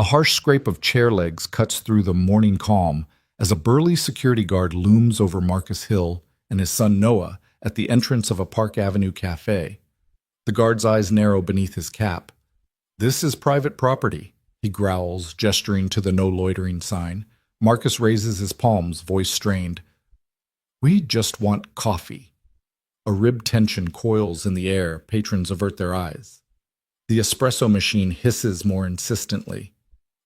A harsh scrape of chair legs cuts through the morning calm as a burly security guard looms over Marcus Hill and his son Noah at the entrance of a Park Avenue cafe. The guard's eyes narrow beneath his cap. "This is private property," he growls, gesturing to the no loitering sign. Marcus raises his palms, voice strained. "We just want coffee." A rib tension coils in the air. Patrons avert their eyes. The espresso machine hisses more insistently.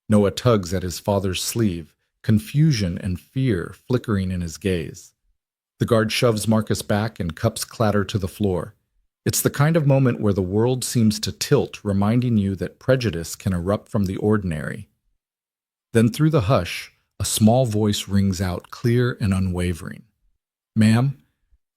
Noah tugs at his father's sleeve, confusion and fear flickering in his gaze. The guard shoves Marcus back and cups clatter to the floor. It's the kind of moment where the world seems to tilt, reminding you that prejudice can erupt from the ordinary. Then through the hush, a small voice rings out, clear and unwavering. "Ma'am,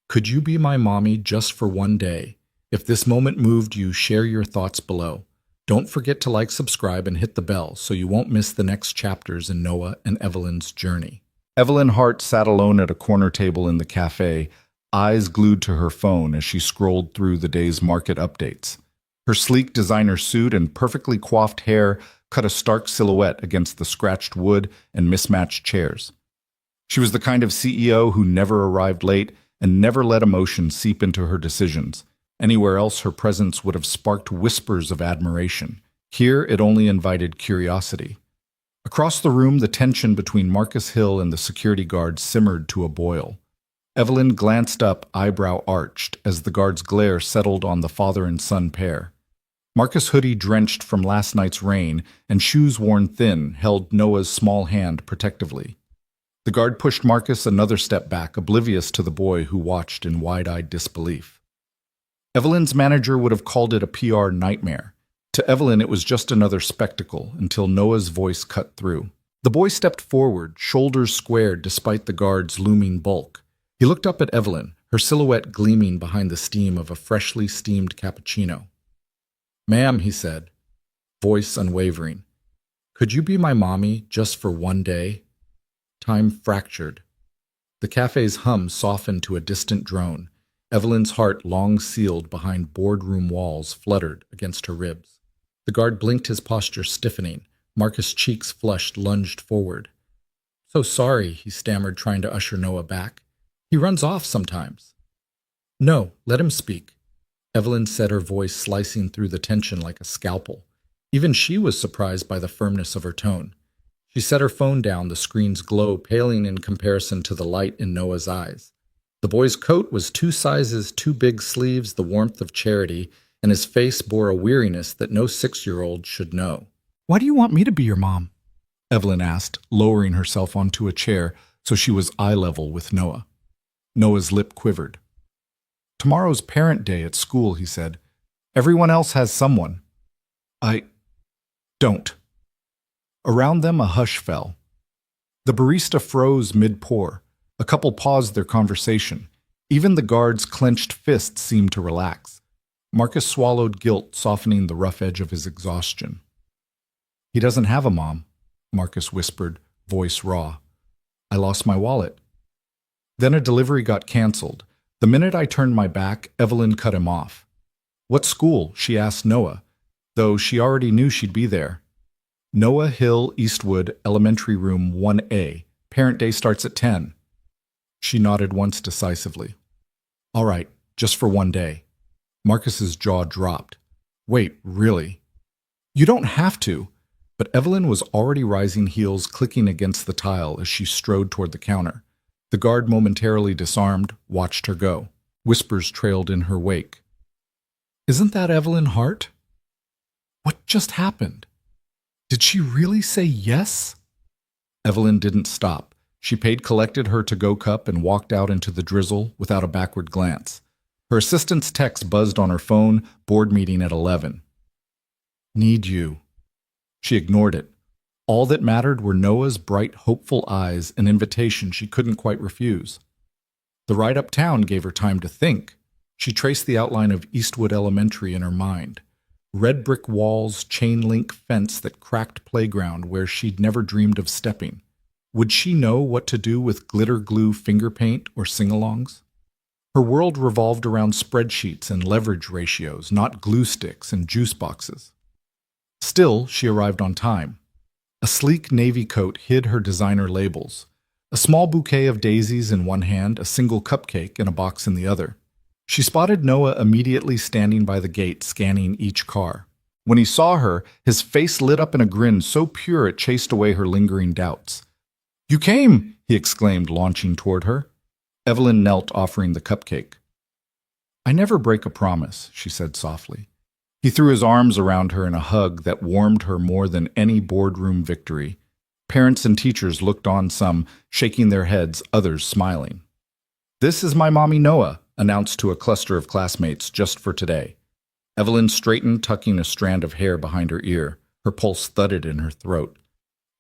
could you be my mommy just for one day? If this moment moved you, share your thoughts below. Don't forget to like, subscribe, and hit the bell so you won't miss the next chapters in Noah and Evelyn's journey." Evelyn Hart sat alone at a corner table in the cafe, eyes glued to her phone as she scrolled through the day's market updates. Her sleek designer suit and perfectly coiffed hair cut a stark silhouette against the scratched wood and mismatched chairs. She was the kind of CEO who never arrived late and never let emotion seep into her decisions. Anywhere else, her presence would have sparked whispers of admiration. Here, it only invited curiosity. Across the room, the tension between Marcus Hill and the security guard simmered to a boil. Evelyn glanced up, eyebrow arched, as the guard's glare settled on the father and son pair. Marcus' hoodie drenched from last night's rain and shoes worn thin held Noah's small hand protectively. The guard pushed Marcus another step back, oblivious to the boy who watched in wide-eyed disbelief. Evelyn's manager would have called it a PR nightmare. To Evelyn, it was just another spectacle until Noah's voice cut through. The boy stepped forward, shoulders squared despite the guard's looming bulk. He looked up at Evelyn, her silhouette gleaming behind the steam of a freshly steamed cappuccino. "Ma'am," he said, voice unwavering, "could you be my mommy just for one day?" Time fractured. The cafe's hum softened to a distant drone. Evelyn's heart, long sealed behind boardroom walls, fluttered against her ribs. The guard blinked, his posture stiffening. Marcus' cheeks flushed, lunged forward. "So sorry," he stammered, trying to usher Noah back. "He runs off sometimes." "No, let him speak," Evelyn said, her voice slicing through the tension like a scalpel. Even she was surprised by the firmness of her tone. She set her phone down, the screen's glow paling in comparison to the light in Noah's eyes. The boy's coat was 2 sizes too big sleeves, the warmth of charity, and his face bore a weariness that no 6-year-old should know. "Why do you want me to be your mom?" Evelyn asked, lowering herself onto a chair so she was eye level with Noah. Noah's lip quivered. "Tomorrow's parent day at school," he said. "Everyone else has someone. I don't." Around them a hush fell. The barista froze mid-pour. A couple paused their conversation. Even the guard's clenched fists seemed to relax. Marcus swallowed guilt, softening the rough edge of his exhaustion. "He doesn't have a mom," Marcus whispered, voice raw. "I lost my wallet." Then a delivery got canceled. The minute I turned my back, Evelyn cut him off. "What school?" she asked Noah, though she already knew she'd be there. "Noah Hill Eastwood, Elementary Room 1A. Parent day starts at 10. She nodded once decisively. "All right, just for one day." Marcus's jaw dropped. "Wait, really?" "You don't have to." But Evelyn was already rising, heels clicking against the tile as she strode toward the counter. The guard, momentarily disarmed, watched her go. Whispers trailed in her wake. "Isn't that Evelyn Hart?" What just happened? Did she really say yes? Evelyn didn't stop. She paid, collected her to-go cup, and walked out into the drizzle without a backward glance. Her assistant's text buzzed on her phone, board meeting at 11. "Need you." She ignored it. All that mattered were Noah's bright, hopeful eyes, an invitation she couldn't quite refuse. The ride uptown gave her time to think. She traced the outline of Eastwood Elementary in her mind. Red brick walls, chain-link fence, that cracked playground where she'd never dreamed of stepping. Would she know what to do with glitter glue, finger paint, or sing-alongs? Her world revolved around spreadsheets and leverage ratios, not glue sticks and juice boxes. Still, she arrived on time. A sleek navy coat hid her designer labels. A small bouquet of daisies in one hand, a single cupcake in a box in the other. She spotted Noah immediately standing by the gate, scanning each car. When he saw her, his face lit up in a grin so pure it chased away her lingering doubts. "You came!" he exclaimed, launching toward her. Evelyn knelt, offering the cupcake. "I never break a promise," she said softly. He threw his arms around her in a hug that warmed her more than any boardroom victory. Parents and teachers looked on, some shaking their heads, others smiling. "This is my mommy Noah," announced to a cluster of classmates just for today. Evelyn straightened, tucking a strand of hair behind her ear. Her pulse thudded in her throat.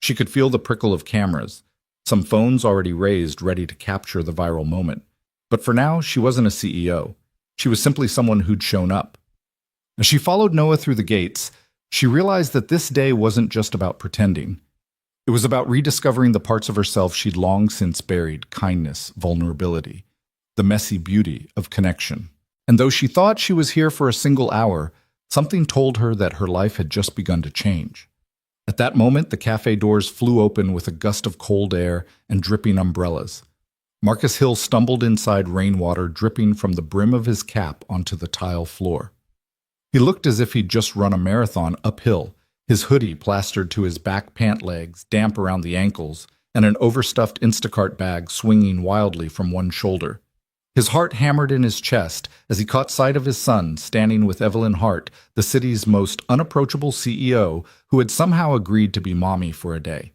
She could feel the prickle of cameras, some phones already raised, ready to capture the viral moment. But for now, she wasn't a CEO. She was simply someone who'd shown up. As she followed Noah through the gates, she realized that this day wasn't just about pretending. It was about rediscovering the parts of herself she'd long since buried: kindness, vulnerability, the messy beauty of connection. And though she thought she was here for a single hour, something told her that her life had just begun to change. At that moment, the cafe doors flew open with a gust of cold air and dripping umbrellas. Marcus Hill stumbled inside rainwater dripping from the brim of his cap onto the tile floor. He looked as if he'd just run a marathon uphill, his hoodie plastered to his back pant legs, damp around the ankles, and an overstuffed Instacart bag swinging wildly from one shoulder. His heart hammered in his chest as he caught sight of his son standing with Evelyn Hart, the city's most unapproachable CEO, who had somehow agreed to be mommy for a day.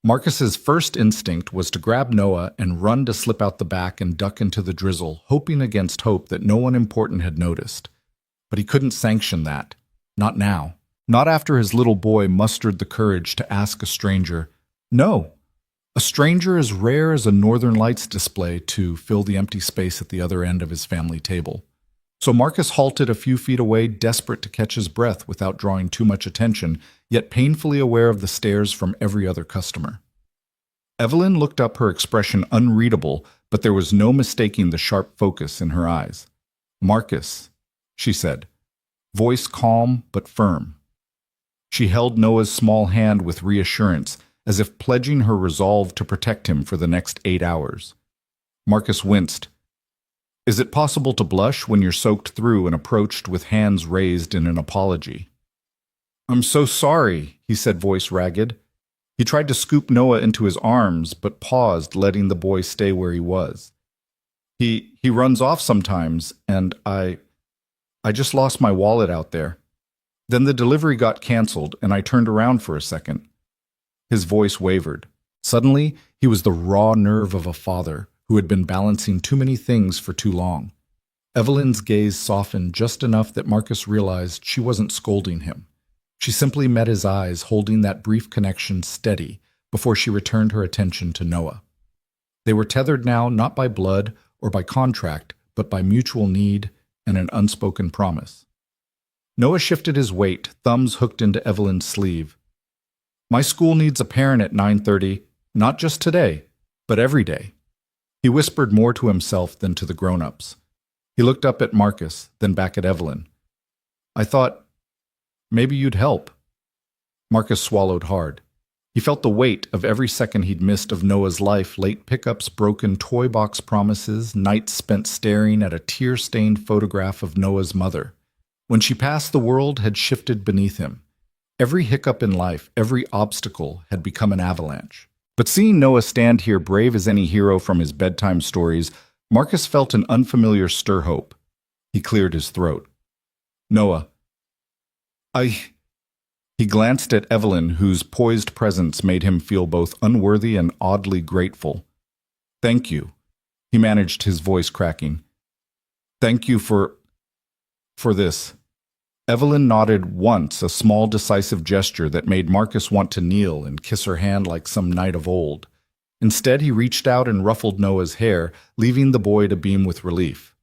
Marcus's first instinct was to grab Noah and run to slip out the back and duck into the drizzle, hoping against hope that no one important had noticed. But he couldn't sanction that. Not now. Not after his little boy mustered the courage to ask a stranger, "No." A stranger as rare as a Northern Lights display to fill the empty space at the other end of his family table. So Marcus halted a few feet away, desperate to catch his breath without drawing too much attention, yet painfully aware of the stares from every other customer. Evelyn looked up, her expression unreadable, but there was no mistaking the sharp focus in her eyes. "Marcus," she said, voice calm but firm. She held Noah's small hand with reassurance, as if pledging her resolve to protect him for the next 8 hours. Marcus winced. "Is it possible to blush when you're soaked through?" and approached with hands raised in an apology. "I'm so sorry," he said, voice ragged. He tried to scoop Noah into his arms, but paused, letting the boy stay where he was. He runs off sometimes, and I just lost my wallet out there. Then the delivery got canceled, and I turned around for a second." His voice wavered. Suddenly, he was the raw nerve of a father who had been balancing too many things for too long. Evelyn's gaze softened just enough that Marcus realized she wasn't scolding him. She simply met his eyes, holding that brief connection steady before she returned her attention to Noah. They were tethered now not by blood or by contract, but by mutual need and an unspoken promise. Noah shifted his weight, thumbs hooked into Evelyn's sleeve. "My school needs a parent at 9:30, not just today, but every day." He whispered more to himself than to the grown-ups. He looked up at Marcus, then back at Evelyn. "I thought maybe you'd help." Marcus swallowed hard. He felt the weight of every second he'd missed of Noah's life, late pickups, broken toy box promises, nights spent staring at a tear-stained photograph of Noah's mother. When she passed, the world had shifted beneath him. Every hiccup in life, every obstacle had become an avalanche. But seeing Noah stand here brave as any hero from his bedtime stories, Marcus felt an unfamiliar stir-hope. He cleared his throat. "Noah, He glanced at Evelyn, whose poised presence made him feel both unworthy and oddly grateful. "Thank you," he managed, his voice cracking. "Thank you for this." Evelyn nodded once, a small decisive gesture that made Marcus want to kneel and kiss her hand like some knight of old. Instead, he reached out and ruffled Noah's hair, leaving the boy to beam with relief.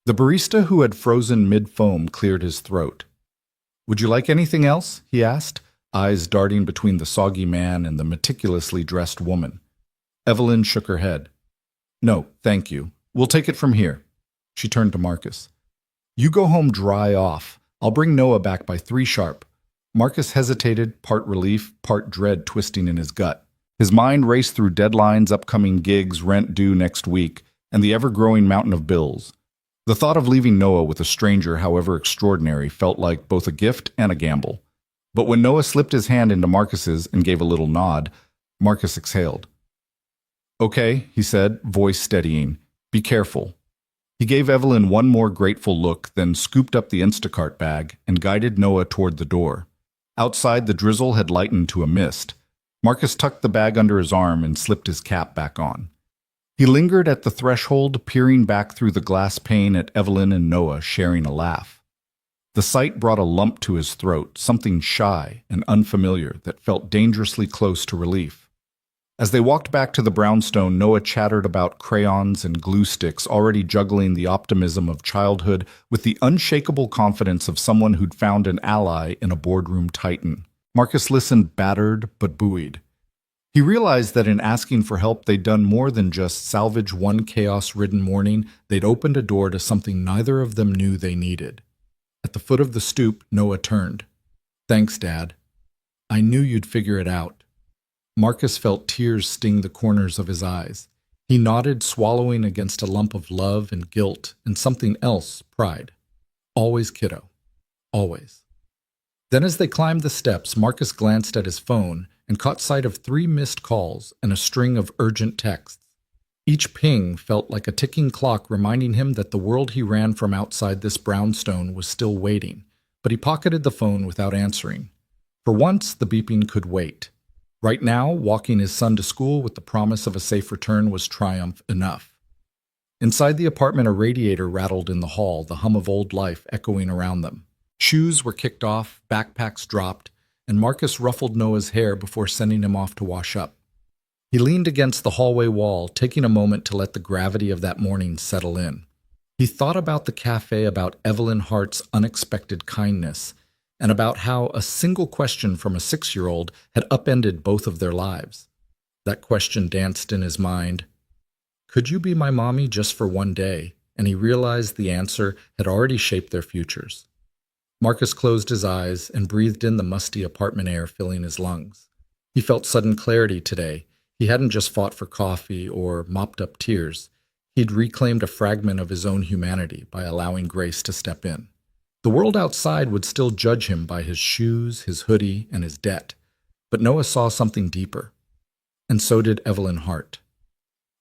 The barista, who had frozen mid-foam, cleared his throat. "Would you like anything else?" he asked, eyes darting between the soggy man and the meticulously dressed woman. Evelyn shook her head. "No, thank you. We'll take it from here." She turned to Marcus. "You go home dry off. I'll bring Noah back by 3 sharp. Marcus hesitated, part relief, part dread twisting in his gut. His mind raced through deadlines, upcoming gigs, rent due next week, and the ever-growing mountain of bills. The thought of leaving Noah with a stranger, however extraordinary, felt like both a gift and a gamble. But when Noah slipped his hand into Marcus's and gave a little nod, Marcus exhaled. "Okay," he said, voice steadying. "Be careful." He gave Evelyn one more grateful look, then scooped up the Instacart bag and guided Noah toward the door. Outside, the drizzle had lightened to a mist. Marcus tucked the bag under his arm and slipped his cap back on. He lingered at the threshold, peering back through the glass pane at Evelyn and Noah sharing a laugh. The sight brought a lump to his throat, something shy and unfamiliar that felt dangerously close to relief. As they walked back to the brownstone, Noah chattered about crayons and glue sticks, already juggling the optimism of childhood with the unshakable confidence of someone who'd found an ally in a boardroom titan. Marcus listened, battered but buoyed. He realized that in asking for help, they'd done more than just salvage one chaos-ridden morning. They'd opened a door to something neither of them knew they needed. At the foot of the stoop, Noah turned. "Thanks, Dad. I knew you'd figure it out." Marcus felt tears sting the corners of his eyes. He nodded, swallowing against a lump of love and guilt and something else, pride. Always, kiddo. Always. Then as they climbed the steps, Marcus glanced at his phone and caught sight of 3 missed calls and a string of urgent texts. Each ping felt like a ticking clock reminding him that the world he ran from outside this brownstone was still waiting, but he pocketed the phone without answering. For once, the beeping could wait. Right now, walking his son to school with the promise of a safe return was triumph enough. Inside the apartment, a radiator rattled in the hall, the hum of old life echoing around them. Shoes were kicked off, backpacks dropped, and Marcus ruffled Noah's hair before sending him off to wash up. He leaned against the hallway wall, taking a moment to let the gravity of that morning settle in. He thought about the cafe, about Evelyn Hart's unexpected kindness, and about how a single question from a 6-year-old had upended both of their lives. That question danced in his mind. Could you be my mommy just for one day? And he realized the answer had already shaped their futures. Marcus closed his eyes and breathed in the musty apartment air filling his lungs. He felt sudden clarity today. He hadn't just fought for coffee or mopped up tears. He'd reclaimed a fragment of his own humanity by allowing grace to step in. The world outside would still judge him by his shoes, his hoodie, and his debt. But Noah saw something deeper. And so did Evelyn Hart.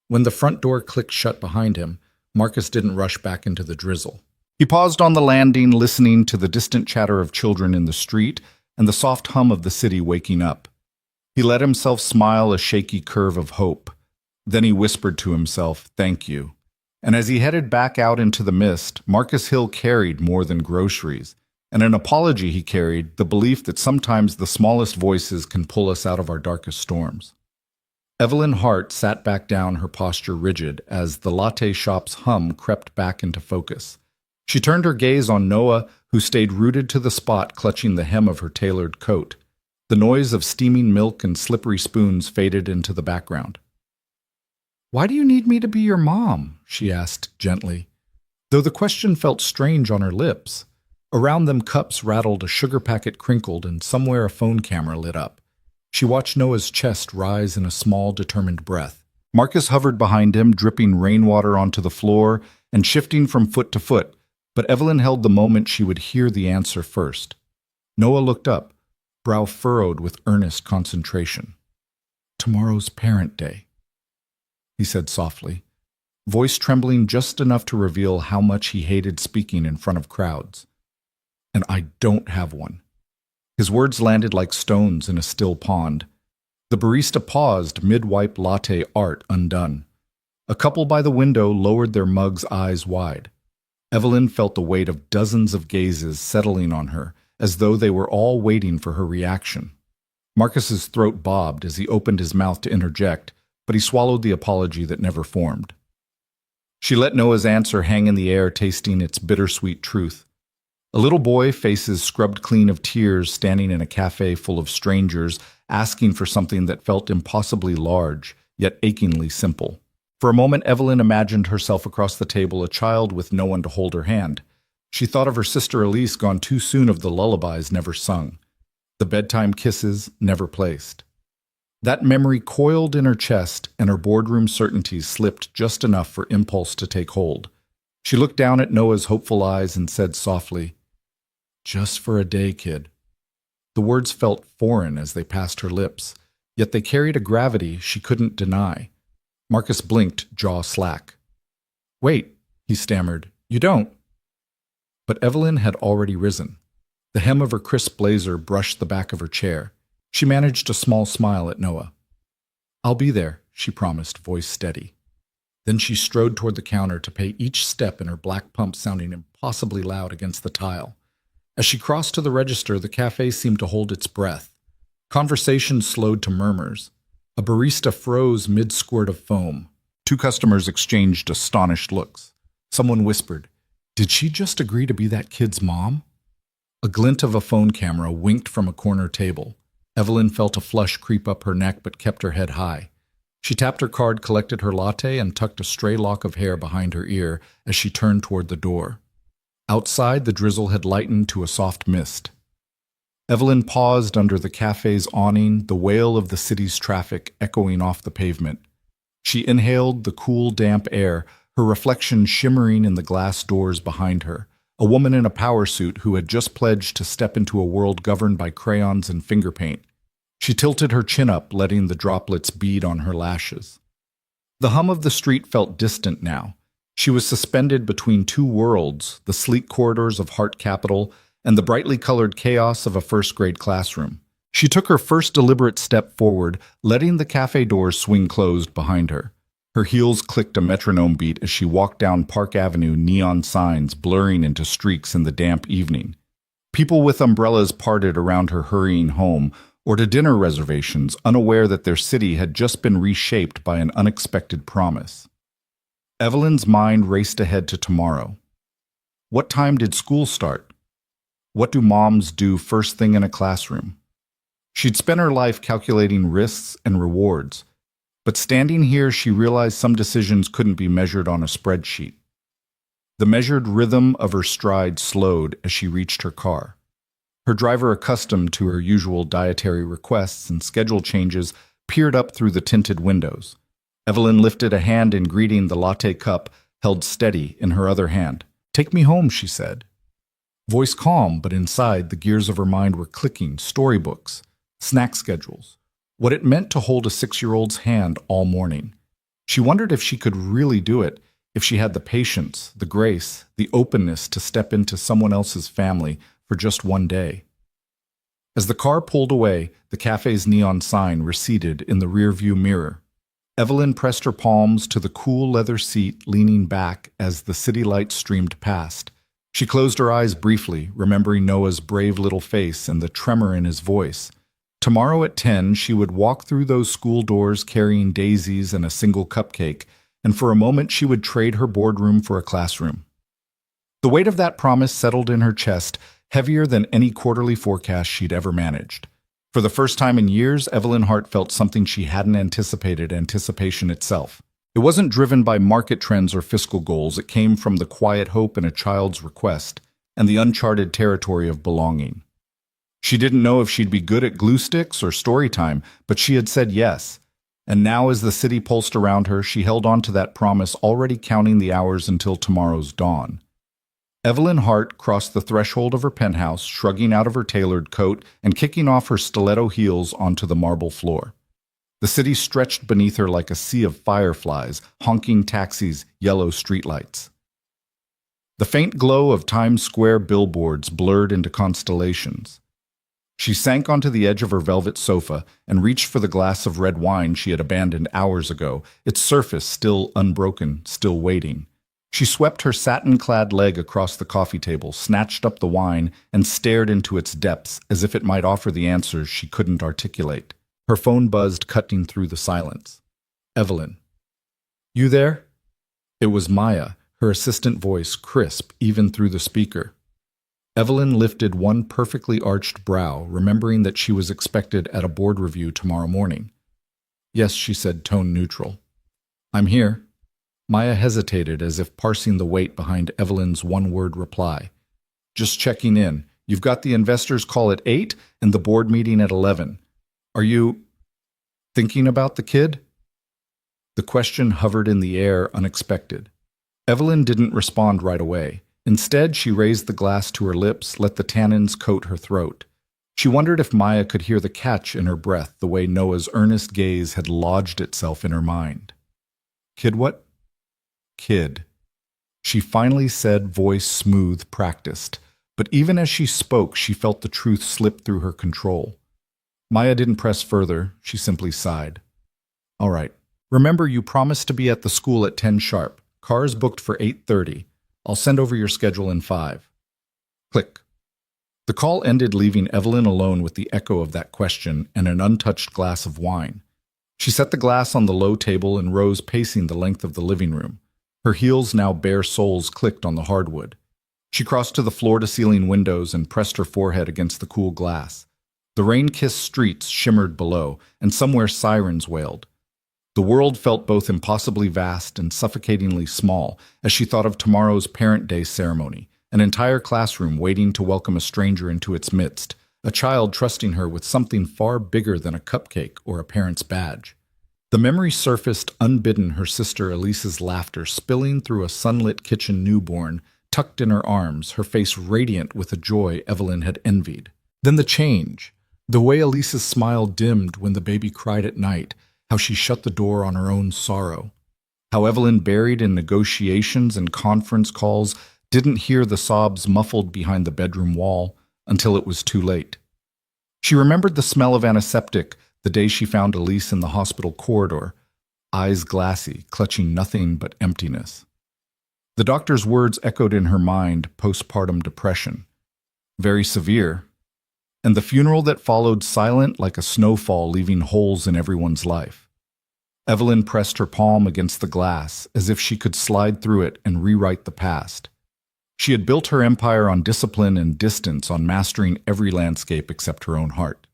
When the front door clicked shut behind him, Marcus didn't rush back into the drizzle. He paused on the landing, listening to the distant chatter of children in the street and the soft hum of the city waking up. He let himself smile a shaky curve of hope. Then he whispered to himself, "Thank you." And as he headed back out into the mist, Marcus Hill carried more than groceries. And an apology he carried, the belief that sometimes the smallest voices can pull us out of our darkest storms. Evelyn Hart sat back down, her posture rigid, as the latte shop's hum crept back into focus. She turned her gaze on Noah, who stayed rooted to the spot, clutching the hem of her tailored coat. The noise of steaming milk and slippery spoons faded into the background. "Why do you need me to be your mom?" she asked gently, though the question felt strange on her lips. Around them cups rattled, a sugar packet crinkled, and somewhere a phone camera lit up. She watched Noah's chest rise in a small, determined breath. Marcus hovered behind him, dripping rainwater onto the floor and shifting from foot to foot, but Evelyn held the moment she would hear the answer first. Noah looked up, brow furrowed with earnest concentration. "Tomorrow's Parent Day," he said softly, voice trembling just enough to reveal how much he hated speaking in front of crowds. "And I don't have one." His words landed like stones in a still pond. The barista paused, mid-wipe latte art undone. A couple by the window lowered their mugs, eyes wide. Evelyn felt the weight of dozens of gazes settling on her, as though they were all waiting for her reaction. Marcus's throat bobbed as he opened his mouth to interject, but he swallowed the apology that never formed. She let Noah's answer hang in the air, tasting its bittersweet truth. A little boy, faces scrubbed clean of tears, standing in a cafe full of strangers, asking for something that felt impossibly large, yet achingly simple. For a moment, Evelyn imagined herself across the table, a child with no one to hold her hand. She thought of her sister Elise, gone too soon, of the lullabies never sung. The bedtime kisses never placed. That memory coiled in her chest, and her boardroom certainties slipped just enough for impulse to take hold. She looked down at Noah's hopeful eyes and said softly, "Just for a day, kid." The words felt foreign as they passed her lips, yet they carried a gravity she couldn't deny. Marcus blinked, jaw slack. "Wait," he stammered, "you don't." But Evelyn had already risen. The hem of her crisp blazer brushed the back of her chair. She managed a small smile at Noah. "I'll be there," she promised, voice steady. Then she strode toward the counter to pay each step in her black pump sounding impossibly loud against the tile. As she crossed to the register, the cafe seemed to hold its breath. Conversation slowed to murmurs. A barista froze mid-squirt of foam. Two customers exchanged astonished looks. Someone whispered, "Did she just agree to be that kid's mom?" A glint of a phone camera winked from a corner table. Evelyn felt a flush creep up her neck but kept her head high. She tapped her card, collected her latte, and tucked a stray lock of hair behind her ear as she turned toward the door. Outside, the drizzle had lightened to a soft mist. Evelyn paused under the cafe's awning, the wail of the city's traffic echoing off the pavement. She inhaled the cool, damp air, her reflection shimmering in the glass doors behind her, a woman in a power suit who had just pledged to step into a world governed by crayons and finger paint. She tilted her chin up, letting the droplets bead on her lashes. The hum of the street felt distant now. She was suspended between two worlds, the sleek corridors of Hart Capital and the brightly colored chaos of a first-grade classroom. She took her first deliberate step forward, letting the cafe doors swing closed behind her. Her heels clicked a metronome beat as she walked down Park Avenue, neon signs blurring into streaks in the damp evening. People with umbrellas parted around her hurrying home, or to dinner reservations, unaware that their city had just been reshaped by an unexpected promise. Evelyn's mind raced ahead to tomorrow. What time did school start? What do moms do first thing in a classroom? She'd spent her life calculating risks and rewards, but standing here she realized some decisions couldn't be measured on a spreadsheet. The measured rhythm of her stride slowed as she reached her car. Her driver, accustomed to her usual dietary requests and schedule changes, peered up through the tinted windows. Evelyn lifted a hand in greeting, the latte cup held steady in her other hand. "Take me home," she said. Voice calm, but inside the gears of her mind were clicking. Storybooks, snack schedules, what it meant to hold a 6-year-old's hand all morning. She wondered if she could really do it, if she had the patience, the grace, the openness to step into someone else's family for just one day. As the car pulled away, the cafe's neon sign receded in the rearview mirror. Evelyn pressed her palms to the cool leather seat, leaning back as the city lights streamed past. She closed her eyes briefly, remembering Noah's brave little face and the tremor in his voice. Tomorrow at 10, she would walk through those school doors carrying daisies and a single cupcake, and for a moment she would trade her boardroom for a classroom. The weight of that promise settled in her chest, heavier than any quarterly forecast she'd ever managed. For the first time in years, Evelyn Hart felt something she hadn't anticipated: anticipation itself. It wasn't driven by market trends or fiscal goals. It came from the quiet hope in a child's request and the uncharted territory of belonging. She didn't know if she'd be good at glue sticks or story time, but she had said yes. And now, as the city pulsed around her, she held on to that promise, already counting the hours until tomorrow's dawn. Evelyn Hart crossed the threshold of her penthouse, shrugging out of her tailored coat and kicking off her stiletto heels onto the marble floor. The city stretched beneath her like a sea of fireflies, honking taxis, yellow streetlights. The faint glow of Times Square billboards blurred into constellations. She sank onto the edge of her velvet sofa and reached for the glass of red wine she had abandoned hours ago, its surface still unbroken, still waiting. She swept her satin-clad leg across the coffee table, snatched up the wine, and stared into its depths as if it might offer the answers she couldn't articulate. Her phone buzzed, cutting through the silence. "Evelyn." "You there?" It was Maya, her assistant voice crisp even through the speaker. Evelyn lifted one perfectly arched brow, remembering that she was expected at a board review tomorrow morning. "Yes," she said, tone neutral. "I'm here." Maya hesitated, as if parsing the weight behind Evelyn's one-word reply. "Just checking in. You've got the investors' call at 8 and the board meeting at 11. Are you thinking about the kid?" The question hovered in the air, unexpected. Evelyn didn't respond right away. Instead, she raised the glass to her lips, let the tannins coat her throat. She wondered if Maya could hear the catch in her breath the way Noah's earnest gaze had lodged itself in her mind. "Kid what?" "Kid," she finally said, voice smooth, practiced. But even as she spoke, she felt the truth slip through her control. Maya didn't press further. She simply sighed. "All right. Remember, you promised to be at the school at 10 sharp. Cars booked for 8:30. I'll send over your schedule in 5. Click. The call ended, leaving Evelyn alone with the echo of that question and an untouched glass of wine. She set the glass on the low table and rose, pacing the length of the living room. Her heels, now bare soles, clicked on the hardwood. She crossed to the floor-to-ceiling windows and pressed her forehead against the cool glass. The rain-kissed streets shimmered below, and somewhere sirens wailed. The world felt both impossibly vast and suffocatingly small as she thought of tomorrow's Parent Day ceremony, an entire classroom waiting to welcome a stranger into its midst, a child trusting her with something far bigger than a cupcake or a parent's badge. The memory surfaced unbidden, her sister Elise's laughter spilling through a sunlit kitchen newborn, tucked in her arms, her face radiant with a joy Evelyn had envied. Then the change, the way Elise's smile dimmed when the baby cried at night, how she shut the door on her own sorrow. How Evelyn, buried in negotiations and conference calls, didn't hear the sobs muffled behind the bedroom wall until it was too late. She remembered the smell of antiseptic the day she found Elise in the hospital corridor, eyes glassy, clutching nothing but emptiness. The doctor's words echoed in her mind, postpartum depression. Very severe. And the funeral that followed, silent like a snowfall, leaving holes in everyone's life. Evelyn pressed her palm against the glass, as if she could slide through it and rewrite the past. She had built her empire on discipline and distance, on mastering every landscape except her own heart.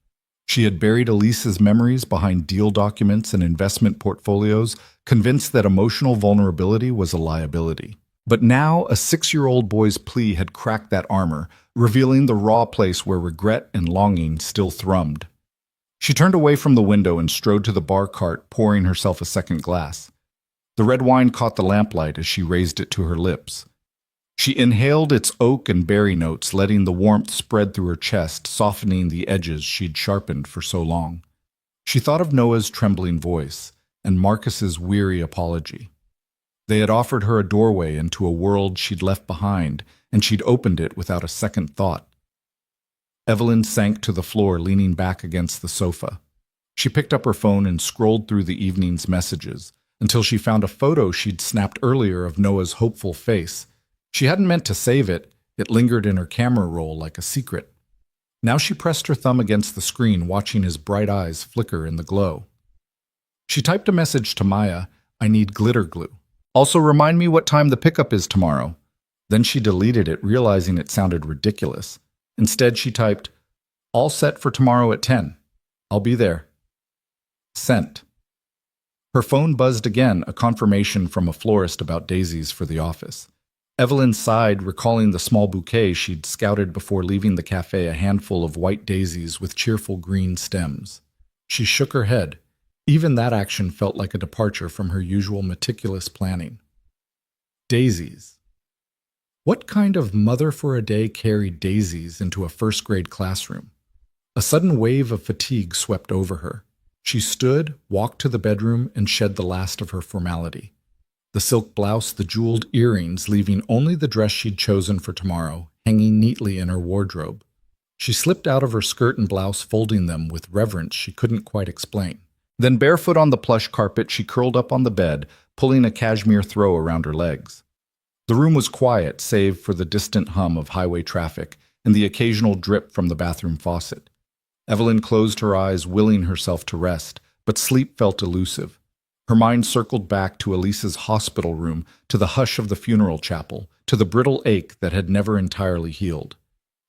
She had buried Elise's memories behind deal documents and investment portfolios, convinced that emotional vulnerability was a liability. But now a 6-year-old boy's plea had cracked that armor, revealing the raw place where regret and longing still thrummed. She turned away from the window and strode to the bar cart, pouring herself a second glass. The red wine caught the lamplight as she raised it to her lips. She inhaled its oak and berry notes, letting the warmth spread through her chest, softening the edges she'd sharpened for so long. She thought of Noah's trembling voice and Marcus's weary apology. They had offered her a doorway into a world she'd left behind, and she'd opened it without a second thought. Evelyn sank to the floor, leaning back against the sofa. She picked up her phone and scrolled through the evening's messages, until she found a photo she'd snapped earlier of Noah's hopeful face. She hadn't meant to save it. It lingered in her camera roll like a secret. Now she pressed her thumb against the screen, watching his bright eyes flicker in the glow. She typed a message to Maya, "I need glitter glue. Also remind me what time the pickup is tomorrow." Then she deleted it, realizing it sounded ridiculous. Instead, she typed, "All set for tomorrow at 10. I'll be there." Sent. Her phone buzzed again, a confirmation from a florist about daisies for the office. Evelyn sighed, recalling the small bouquet she'd scouted before leaving the cafe, a handful of white daisies with cheerful green stems. She shook her head. Even that action felt like a departure from her usual meticulous planning. Daisies. What kind of mother for a day carried daisies into a first-grade classroom? A sudden wave of fatigue swept over her. She stood, walked to the bedroom, and shed the last of her formality. The silk blouse, the jeweled earrings, leaving only the dress she'd chosen for tomorrow, hanging neatly in her wardrobe. She slipped out of her skirt and blouse, folding them with reverence she couldn't quite explain. Then, barefoot on the plush carpet, she curled up on the bed, pulling a cashmere throw around her legs. The room was quiet, save for the distant hum of highway traffic and the occasional drip from the bathroom faucet. Evelyn closed her eyes, willing herself to rest, but sleep felt elusive. Her mind circled back to Elise's hospital room, to the hush of the funeral chapel, to the brittle ache that had never entirely healed.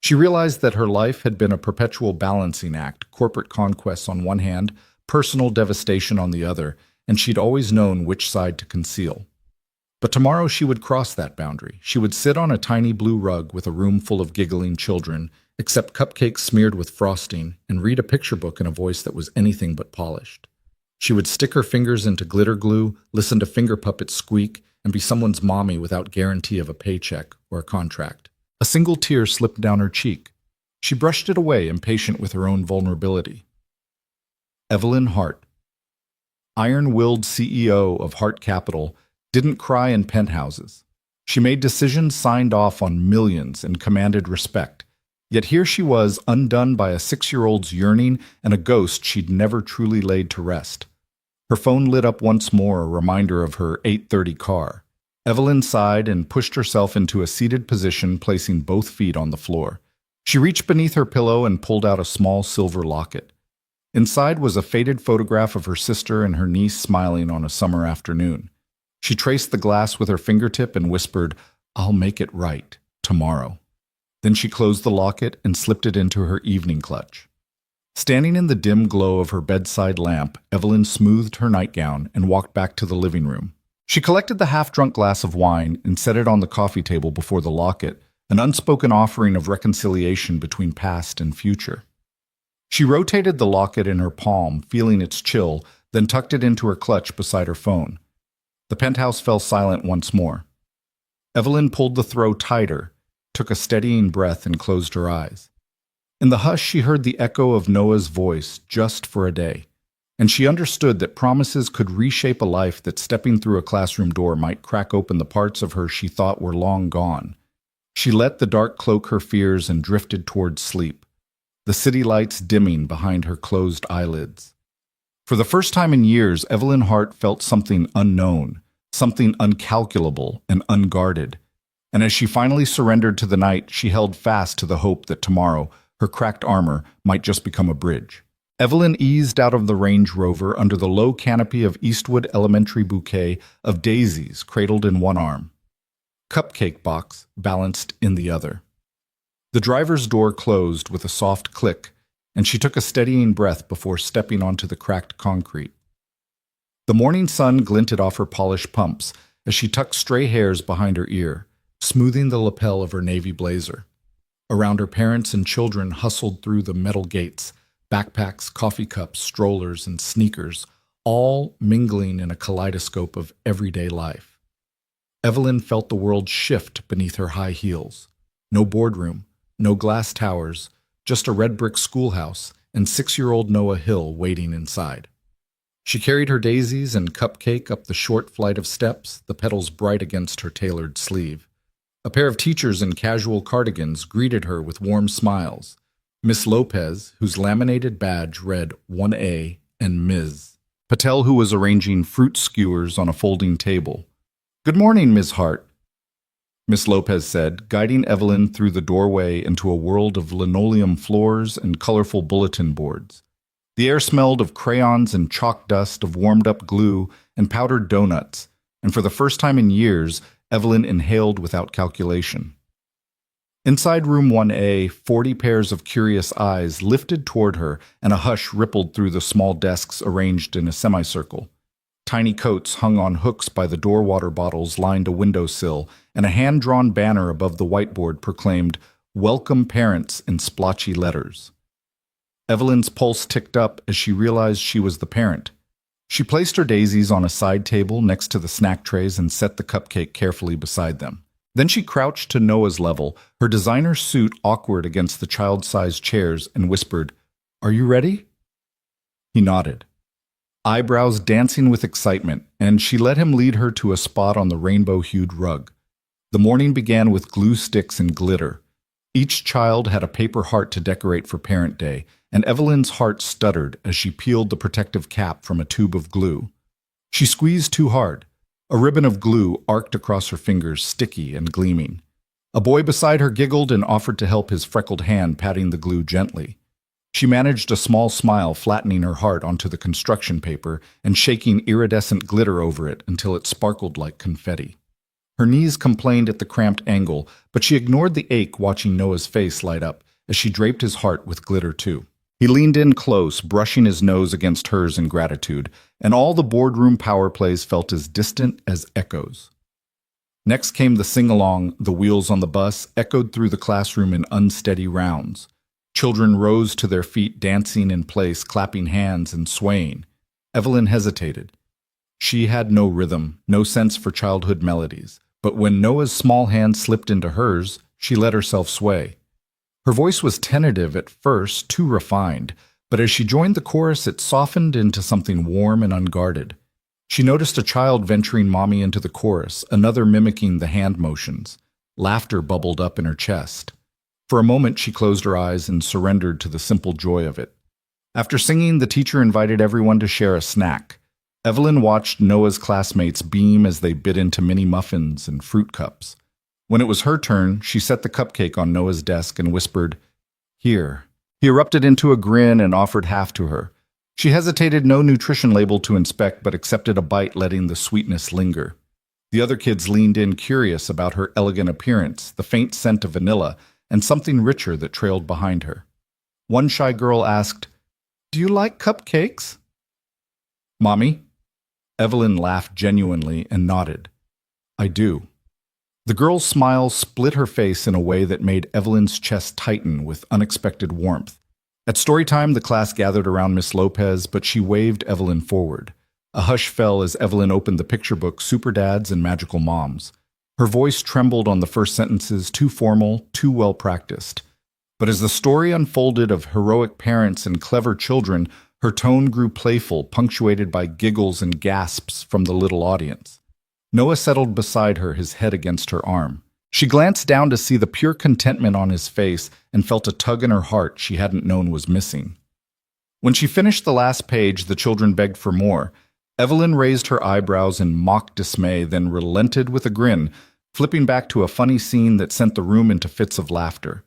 She realized that her life had been a perpetual balancing act, corporate conquests on one hand, personal devastation on the other, and she'd always known which side to conceal. But tomorrow she would cross that boundary. She would sit on a tiny blue rug with a room full of giggling children accept cupcakes smeared with frosting, and read a picture book in a voice that was anything but polished. She would stick her fingers into glitter glue, listen to finger puppets squeak, and be someone's mommy without guarantee of a paycheck or a contract. A single tear slipped down her cheek. She brushed it away, impatient with her own vulnerability. Evelyn Hart, iron-willed CEO of Hart Capital, didn't cry in penthouses. She made decisions signed off on millions and commanded respect. Yet here she was, undone by a 6-year-old's yearning and a ghost she'd never truly laid to rest. Her phone lit up once more, a reminder of her 8:30 car. Evelyn sighed and pushed herself into a seated position, placing both feet on the floor. She reached beneath her pillow and pulled out a small silver locket. Inside was a faded photograph of her sister and her niece smiling on a summer afternoon. She traced the glass with her fingertip and whispered, "I'll make it right, tomorrow." Then she closed the locket and slipped it into her evening clutch. Standing in the dim glow of her bedside lamp, Evelyn smoothed her nightgown and walked back to the living room. She collected the half-drunk glass of wine and set it on the coffee table before the locket, an unspoken offering of reconciliation between past and future. She rotated the locket in her palm, feeling its chill, then tucked it into her clutch beside her phone. The penthouse fell silent once more. Evelyn pulled the throw tighter, took a steadying breath, and closed her eyes. In the hush, she heard the echo of Noah's voice, just for a day, and she understood that promises could reshape a life, that stepping through a classroom door might crack open the parts of her she thought were long gone. She let the dark cloak her fears and drifted towards sleep, the city lights dimming behind her closed eyelids. For the first time in years, Evelyn Hart felt something unknown, something uncalculable and unguarded. And as she finally surrendered to the night, she held fast to the hope that tomorrow, her cracked armor might just become a bridge. Evelyn eased out of the Range Rover under the low canopy of Eastwood Elementary bouquet of daisies cradled in one arm, cupcake box balanced in the other. The driver's door closed with a soft click, and she took a steadying breath before stepping onto the cracked concrete. The morning sun glinted off her polished pumps as she tucked stray hairs behind her ear, smoothing the lapel of her navy blazer. Around her, parents and children hustled through the metal gates, backpacks, coffee cups, strollers, and sneakers, all mingling in a kaleidoscope of everyday life. Evelyn felt the world shift beneath her high heels. No boardroom, no glass towers, just a red brick schoolhouse and 6-year-old Noah Hill waiting inside. She carried her daisies and cupcake up the short flight of steps, the petals bright against her tailored sleeve. A pair of teachers in casual cardigans greeted her with warm smiles. Miss Lopez, whose laminated badge read 1A, and Ms. Patel, who was arranging fruit skewers on a folding table. "Good morning, Ms. Hart," Miss Lopez said, guiding Evelyn through the doorway into a world of linoleum floors and colorful bulletin boards. The air smelled of crayons and chalk dust, of warmed-up glue and powdered donuts, and for the first time in years, Evelyn inhaled without calculation. Inside room 1A, 40 pairs of curious eyes lifted toward her, and a hush rippled through the small desks arranged in a semicircle. Tiny coats hung on hooks by the door water bottles lined a windowsill, and a hand-drawn banner above the whiteboard proclaimed, "Welcome Parents," in splotchy letters. Evelyn's pulse ticked up as she realized she was the parent. She placed her daisies on a side table next to the snack trays and set the cupcake carefully beside them. Then she crouched to Noah's level, her designer suit awkward against the child-sized chairs, and whispered, "Are you ready?" He nodded, eyebrows dancing with excitement, and she let him lead her to a spot on the rainbow-hued rug. The morning began with glue sticks and glitter. Each child had a paper heart to decorate for Parent Day, and Evelyn's heart stuttered as she peeled the protective cap from a tube of glue. She squeezed too hard. A ribbon of glue arced across her fingers, sticky and gleaming. A boy beside her giggled and offered to help, his freckled hand patting the glue gently. She managed a small smile, flattening her heart onto the construction paper and shaking iridescent glitter over it until it sparkled like confetti. Her knees complained at the cramped angle, but she ignored the ache watching Noah's face light up as she draped his heart with glitter too. He leaned in close, brushing his nose against hers in gratitude, and all the boardroom power plays felt as distant as echoes. Next came the sing-along. The wheels on the bus echoed through the classroom in unsteady rounds. Children rose to their feet, dancing in place, clapping hands and swaying. Evelyn hesitated. She had no rhythm, no sense for childhood melodies, but when Noah's small hand slipped into hers, she let herself sway. Her voice was tentative at first, too refined, but as she joined the chorus, it softened into something warm and unguarded. She noticed a child venturing mommy into the chorus, another mimicking the hand motions. Laughter bubbled up in her chest. For a moment, she closed her eyes and surrendered to the simple joy of it. After singing, the teacher invited everyone to share a snack. Evelyn watched Noah's classmates beam as they bit into mini muffins and fruit cups. When it was her turn, she set the cupcake on Noah's desk and whispered, "Here." He erupted into a grin and offered half to her. She hesitated, no nutrition label to inspect, but accepted a bite, letting the sweetness linger. The other kids leaned in, curious about her elegant appearance, the faint scent of vanilla, and something richer that trailed behind her. One shy girl asked, "Do you like cupcakes?" "Mommy?" Evelyn laughed genuinely and nodded. "I do." The girl's smile split her face in a way that made Evelyn's chest tighten with unexpected warmth. At story time, the class gathered around Miss Lopez, but she waved Evelyn forward. A hush fell as Evelyn opened the picture book Super Dads and Magical Moms. Her voice trembled on the first sentences, too formal, too well practiced. But as the story unfolded of heroic parents and clever children, her tone grew playful, punctuated by giggles and gasps from the little audience. Noah settled beside her, his head against her arm. She glanced down to see the pure contentment on his face and felt a tug in her heart she hadn't known was missing. When she finished the last page, the children begged for more. Evelyn raised her eyebrows in mock dismay, then relented with a grin, flipping back to a funny scene that sent the room into fits of laughter.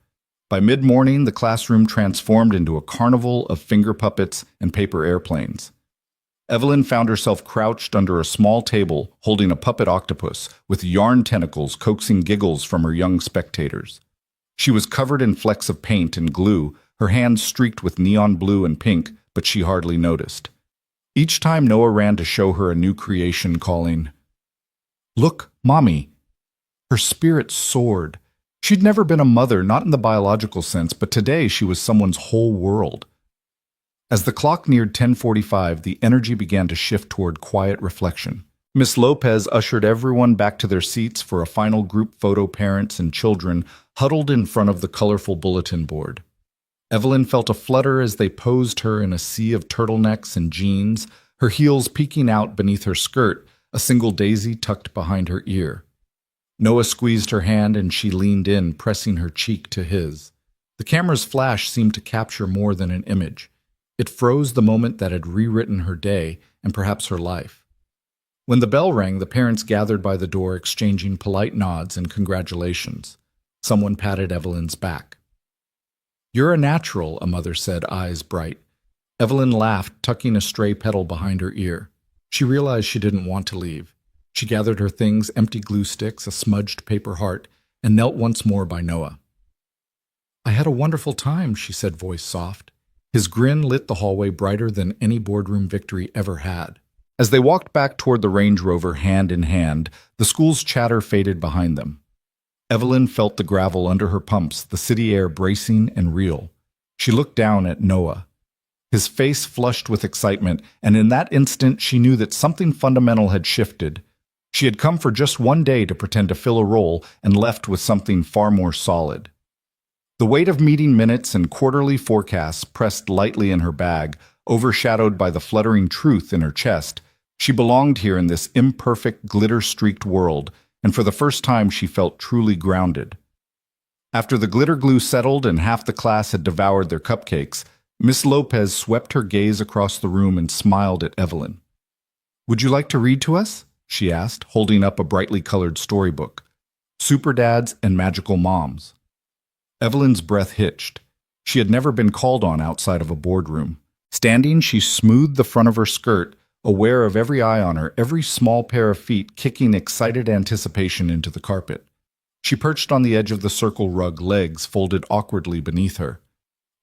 By mid-morning, the classroom transformed into a carnival of finger puppets and paper airplanes. Evelyn found herself crouched under a small table, holding a puppet octopus, with yarn tentacles coaxing giggles from her young spectators. She was covered in flecks of paint and glue, her hands streaked with neon blue and pink, but she hardly noticed. Each time Noah ran to show her a new creation, calling, "Look, Mommy!" Her spirit soared. She'd never been a mother, not in the biological sense, but today she was someone's whole world. As the clock neared 10:45, the energy began to shift toward quiet reflection. Miss Lopez ushered everyone back to their seats for a final group photo, parents and children huddled in front of the colorful bulletin board. Evelyn felt a flutter as they posed her in a sea of turtlenecks and jeans, her heels peeking out beneath her skirt, a single daisy tucked behind her ear. Noah squeezed her hand and she leaned in, pressing her cheek to his. The camera's flash seemed to capture more than an image. It froze the moment that had rewritten her day and perhaps her life. When the bell rang, the parents gathered by the door, exchanging polite nods and congratulations. Someone patted Evelyn's back. "You're a natural," a mother said, eyes bright. Evelyn laughed, tucking a stray petal behind her ear. She realized she didn't want to leave. She gathered her things, empty glue sticks, a smudged paper heart, and knelt once more by Noah. "I had a wonderful time," she said, voice soft. His grin lit the hallway brighter than any boardroom victory ever had. As they walked back toward the Range Rover hand in hand, the school's chatter faded behind them. Evelyn felt the gravel under her pumps, the city air bracing and real. She looked down at Noah. His face flushed with excitement, and in that instant she knew that something fundamental had shifted. She had come for just one day to pretend to fill a role and left with something far more solid. The weight of meeting minutes and quarterly forecasts pressed lightly in her bag, overshadowed by the fluttering truth in her chest. She belonged here in this imperfect, glitter-streaked world, and for the first time she felt truly grounded. After the glitter glue settled and half the class had devoured their cupcakes, Miss Lopez swept her gaze across the room and smiled at Evelyn. "Would you like to read to us?" she asked, holding up a brightly colored storybook. Super Dads and Magical Moms. Evelyn's breath hitched. She had never been called on outside of a boardroom. Standing, she smoothed the front of her skirt, aware of every eye on her, every small pair of feet kicking excited anticipation into the carpet. She perched on the edge of the circle rug, legs folded awkwardly beneath her.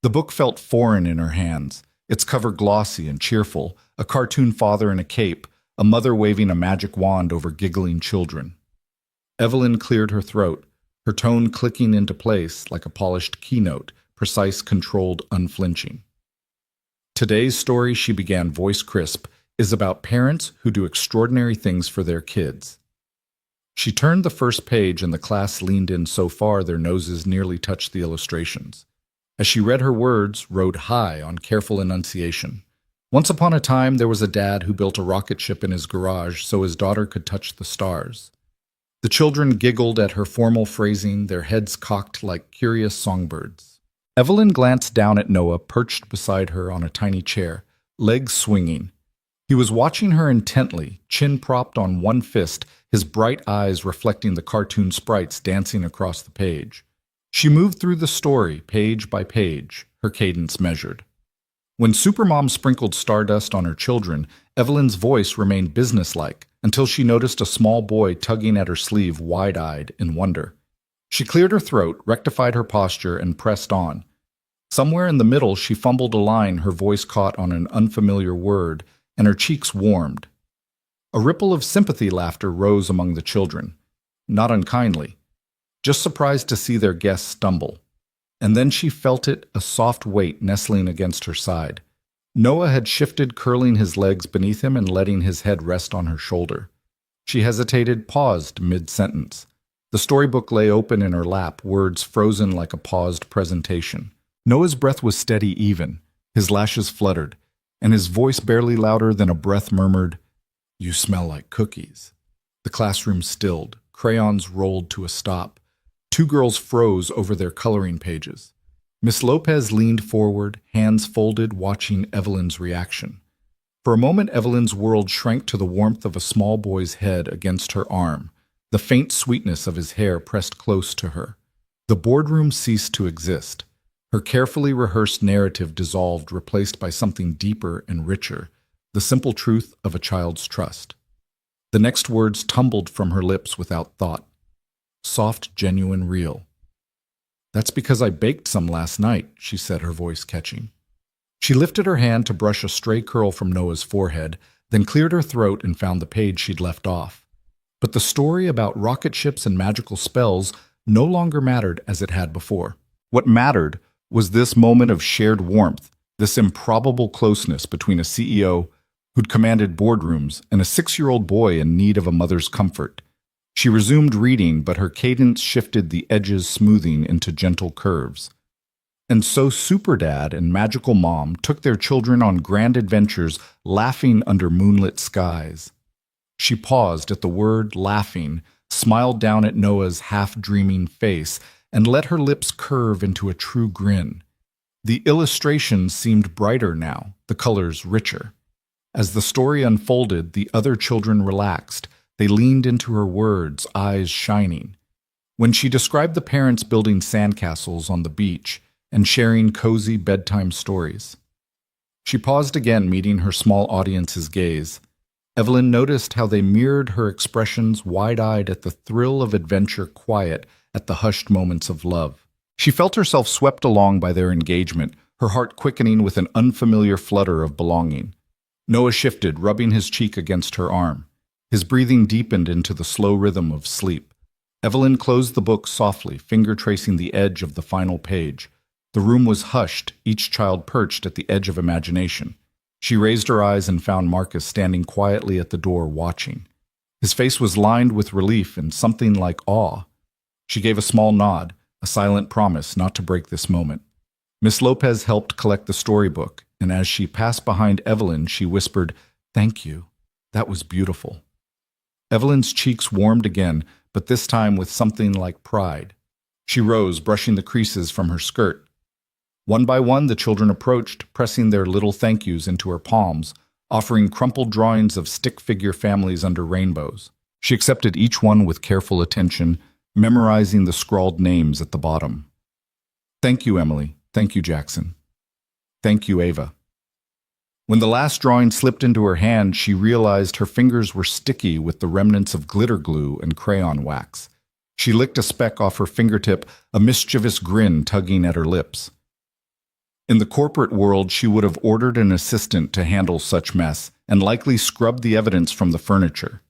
The book felt foreign in her hands, its cover glossy and cheerful, a cartoon father in a cape, a mother waving a magic wand over giggling children. Evelyn cleared her throat, her tone clicking into place like a polished keynote, precise, controlled, unflinching. Today's story, she began voice crisp, is about parents who do extraordinary things for their kids. She turned the first page and the class leaned in so far their noses nearly touched the illustrations. As she read her words, rode high on careful enunciation. Once upon a time, there was a dad who built a rocket ship in his garage so his daughter could touch the stars. The children giggled at her formal phrasing, their heads cocked like curious songbirds. Evelyn glanced down at Noah, perched beside her on a tiny chair, legs swinging. He was watching her intently, chin propped on one fist, his bright eyes reflecting the cartoon sprites dancing across the page. She moved through the story, page by page, her cadence measured. When Supermom sprinkled stardust on her children, Evelyn's voice remained businesslike until she noticed a small boy tugging at her sleeve wide-eyed in wonder. She cleared her throat, rectified her posture, and pressed on. Somewhere in the middle, she fumbled a line her voice caught on an unfamiliar word, and her cheeks warmed. A ripple of sympathy laughter rose among the children, not unkindly, just surprised to see their guest stumble. And then she felt it, a soft weight nestling against her side. Noah had shifted, curling his legs beneath him and letting his head rest on her shoulder. She hesitated, paused mid-sentence. The storybook lay open in her lap, words frozen like a paused presentation. Noah's breath was steady, even. His lashes fluttered, and his voice barely louder than a breath murmured, "You smell like cookies." The classroom stilled. Crayons rolled to a stop. Two girls froze over their coloring pages. Miss Lopez leaned forward, hands folded, watching Evelyn's reaction. For a moment, Evelyn's world shrank to the warmth of a small boy's head against her arm, the faint sweetness of his hair pressed close to her. The boardroom ceased to exist. Her carefully rehearsed narrative dissolved, replaced by something deeper and richer, the simple truth of a child's trust. The next words tumbled from her lips without thought. Soft, genuine, real. "That's because I baked some last night," she said, her voice catching. She lifted her hand to brush a stray curl from Noah's forehead, then cleared her throat and found the page she'd left off. But the story about rocket ships and magical spells no longer mattered as it had before. What mattered was this moment of shared warmth, this improbable closeness between a CEO who'd commanded boardrooms and a 6-year-old boy in need of a mother's comfort. She resumed reading, but her cadence shifted, the edges smoothing into gentle curves. And so Superdad and Magical Mom took their children on grand adventures, laughing under moonlit skies. She paused at the word laughing, smiled down at Noah's half-dreaming face, and let her lips curve into a true grin. The illustrations seemed brighter now, the colors richer. As the story unfolded, the other children relaxed. They leaned into her words, eyes shining. When she described the parents building sandcastles on the beach and sharing cozy bedtime stories. She paused again, meeting her small audience's gaze. Evelyn noticed how they mirrored her expressions, wide-eyed at the thrill of adventure, quiet at the hushed moments of love. She felt herself swept along by their engagement, her heart quickening with an unfamiliar flutter of belonging. Noah shifted, rubbing his cheek against her arm. His breathing deepened into the slow rhythm of sleep. Evelyn closed the book softly, finger tracing the edge of the final page. The room was hushed, each child perched at the edge of imagination. She raised her eyes and found Marcus standing quietly at the door, watching. His face was lined with relief and something like awe. She gave a small nod, a silent promise not to break this moment. Miss Lopez helped collect the storybook, and as she passed behind Evelyn, she whispered, "Thank you. That was beautiful." Evelyn's cheeks warmed again, but this time with something like pride. She rose, brushing the creases from her skirt. One by one, the children approached, pressing their little thank yous into her palms, offering crumpled drawings of stick-figure families under rainbows. She accepted each one with careful attention, memorizing the scrawled names at the bottom. "Thank you, Emily. Thank you, Jackson. Thank you, Ava." When the last drawing slipped into her hand, she realized her fingers were sticky with the remnants of glitter glue and crayon wax. She licked a speck off her fingertip, a mischievous grin tugging at her lips. In the corporate world, she would have ordered an assistant to handle such mess and likely scrubbed the evidence from the furniture.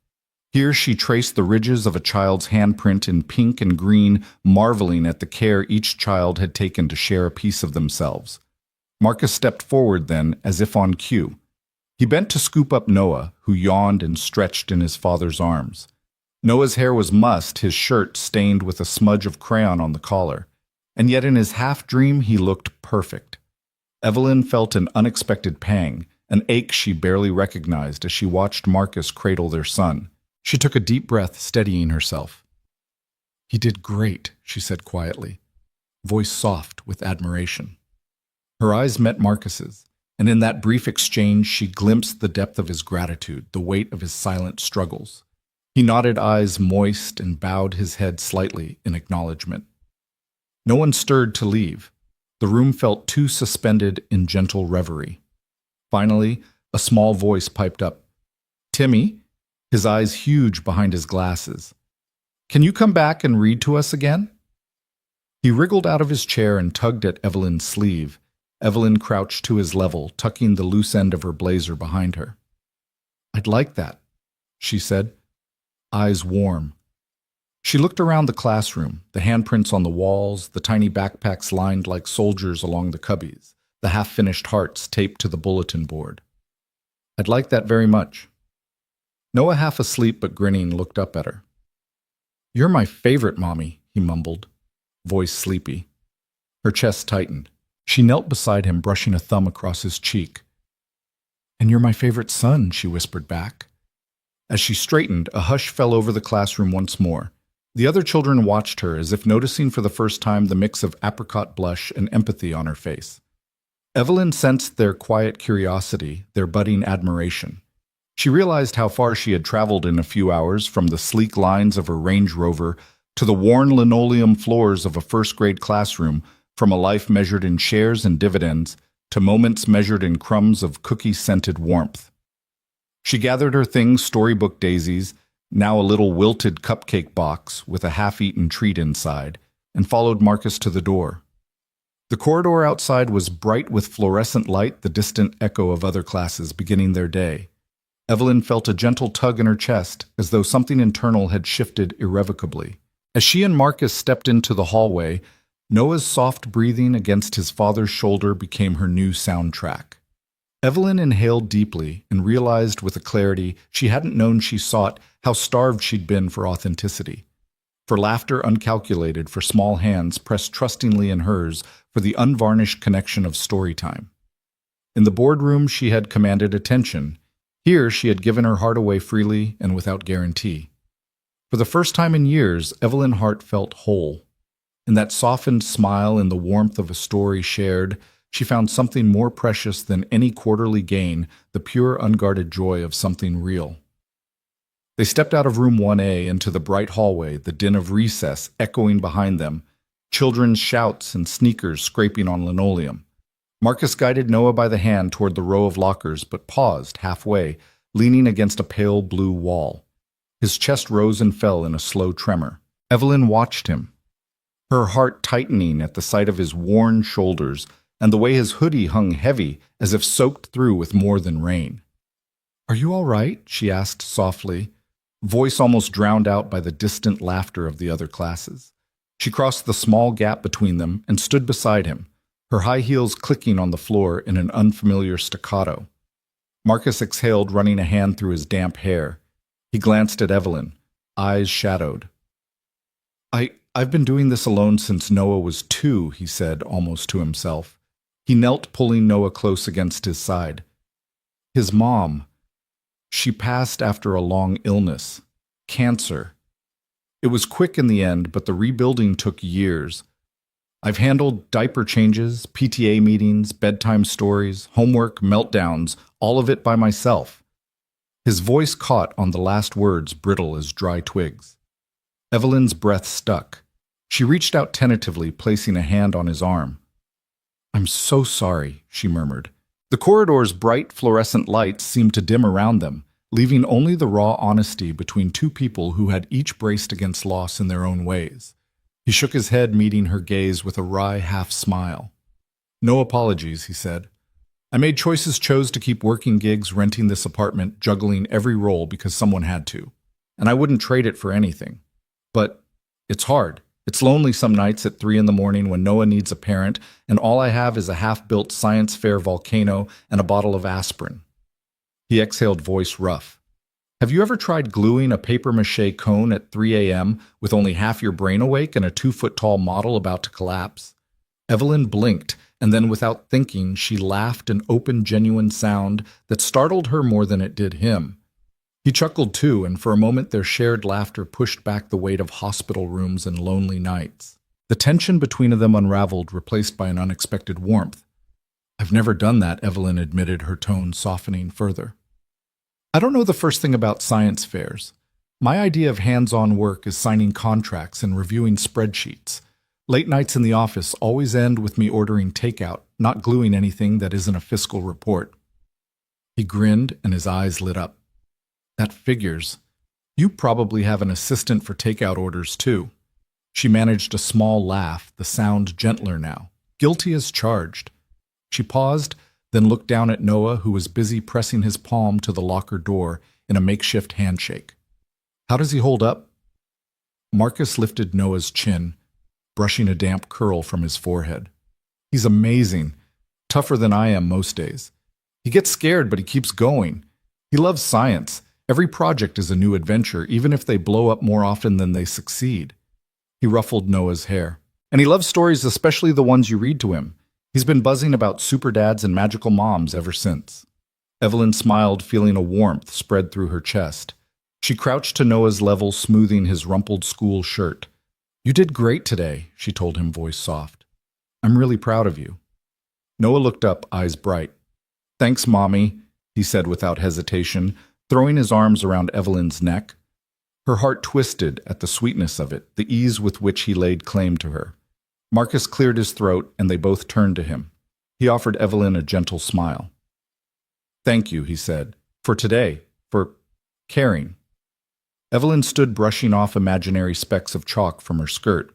Here she traced the ridges of a child's handprint in pink and green, marveling at the care each child had taken to share a piece of themselves. Marcus stepped forward then, as if on cue. He bent to scoop up Noah, who yawned and stretched in his father's arms. Noah's hair was mussed, his shirt stained with a smudge of crayon on the collar, and yet in his half-dream he looked perfect. Evelyn felt an unexpected pang, an ache she barely recognized as she watched Marcus cradle their son. She took a deep breath, steadying herself. "He did great," she said quietly, voice soft with admiration. Her eyes met Marcus's, and in that brief exchange she glimpsed the depth of his gratitude, the weight of his silent struggles. He nodded, eyes moist, and bowed his head slightly in acknowledgement. No one stirred to leave. The room felt too suspended in gentle reverie. Finally, a small voice piped up. "Timmy," his eyes huge behind his glasses, "can you come back and read to us again?" He wriggled out of his chair and tugged at Evelyn's sleeve. Evelyn crouched to his level, tucking the loose end of her blazer behind her. "I'd like that," she said, eyes warm. She looked around the classroom, the handprints on the walls, the tiny backpacks lined like soldiers along the cubbies, the half-finished hearts taped to the bulletin board. "I'd like that very much." Noah, half asleep but grinning, looked up at her. "You're my favorite, Mommy," he mumbled, voice sleepy. Her chest tightened. She knelt beside him, brushing a thumb across his cheek. "And you're my favorite son," she whispered back. As she straightened, a hush fell over the classroom once more. The other children watched her, as if noticing for the first time the mix of apricot blush and empathy on her face. Evelyn sensed their quiet curiosity, their budding admiration. She realized how far she had traveled in a few hours, from the sleek lines of her Range Rover to the worn linoleum floors of a first-grade classroom, from a life measured in shares and dividends to moments measured in crumbs of cookie-scented warmth. She gathered her things, storybook daisies, now a little wilted cupcake box with a half-eaten treat inside, and followed Marcus to the door. The corridor outside was bright with fluorescent light, the distant echo of other classes beginning their day. Evelyn felt a gentle tug in her chest, as though something internal had shifted irrevocably. As she and Marcus stepped into the hallway, Noah's soft breathing against his father's shoulder became her new soundtrack. Evelyn inhaled deeply and realized with a clarity she hadn't known she sought how starved she'd been for authenticity, for laughter uncalculated, for small hands pressed trustingly in hers, for the unvarnished connection of story time. In the boardroom she had commanded attention. Here she had given her heart away freely and without guarantee. For the first time in years, Evelyn Hart felt whole. In that softened smile, in the warmth of a story shared, she found something more precious than any quarterly gain, the pure, unguarded joy of something real. They stepped out of room 1A into the bright hallway, the din of recess echoing behind them, children's shouts and sneakers scraping on linoleum. Marcus guided Noah by the hand toward the row of lockers, but paused halfway, leaning against a pale blue wall. His chest rose and fell in a slow tremor. Evelyn watched him, her heart tightening at the sight of his worn shoulders and the way his hoodie hung heavy, as if soaked through with more than rain. "Are you all right?" she asked softly, voice almost drowned out by the distant laughter of the other classes. She crossed the small gap between them and stood beside him, her high heels clicking on the floor in an unfamiliar staccato. Marcus exhaled, running a hand through his damp hair. He glanced at Evelyn, eyes shadowed. I've been doing this alone since Noah was 2, he said, almost to himself. He knelt, pulling Noah close against his side. His mom. She passed after a long illness. Cancer. It was quick in the end, but the rebuilding took years. I've handled diaper changes, PTA meetings, bedtime stories, homework, meltdowns, all of it by myself. His voice caught on the last words, brittle as dry twigs. Evelyn's breath stuck. She reached out tentatively, placing a hand on his arm. "I'm so sorry," she murmured. The corridor's bright fluorescent lights seemed to dim around them, leaving only the raw honesty between two people who had each braced against loss in their own ways. He shook his head, meeting her gaze with a wry half-smile. "No apologies," he said. "I made choices, chose to keep working gigs, renting this apartment, juggling every role because someone had to. and I wouldn't trade it for anything. But it's hard. It's lonely some nights at 3 in the morning when Noah needs a parent, and all I have is a half-built science fair volcano and a bottle of aspirin. He exhaled, voice rough. Have you ever tried gluing a papier-mâché cone at 3 a.m. with only half your brain awake and a 2-foot-tall model about to collapse? Evelyn blinked, and then without thinking, she laughed an open, genuine sound that startled her more than it did him. He chuckled too, and for a moment their shared laughter pushed back the weight of hospital rooms and lonely nights. The tension between them unraveled, replaced by an unexpected warmth. I've never done that, Evelyn admitted, her tone softening further. I don't know the first thing about science fairs. My idea of hands-on work is signing contracts and reviewing spreadsheets. Late nights in the office always end with me ordering takeout, not gluing anything that isn't a fiscal report. He grinned and his eyes lit up. That figures. You probably have an assistant for takeout orders, too. She managed a small laugh, the sound gentler now. Guilty as charged. She paused, then looked down at Noah, who was busy pressing his palm to the locker door in a makeshift handshake. How does he hold up? Marcus lifted Noah's chin, brushing a damp curl from his forehead. He's amazing. Tougher than I am most days. He gets scared, but he keeps going. He loves science. Every project is a new adventure, even if they blow up more often than they succeed. He ruffled Noah's hair. And he loves stories, especially the ones you read to him. He's been buzzing about super dads and magical moms ever since. Evelyn smiled, feeling a warmth spread through her chest. She crouched to Noah's level, smoothing his rumpled school shirt. You did great today, she told him, voice soft. I'm really proud of you. Noah looked up, eyes bright. Thanks, Mommy, he said without hesitation, throwing his arms around Evelyn's neck. Her heart twisted at the sweetness of it, the ease with which he laid claim to her. Marcus cleared his throat, and they both turned to him. He offered Evelyn a gentle smile. Thank you, he said, for today, for caring. Evelyn stood brushing off imaginary specks of chalk from her skirt.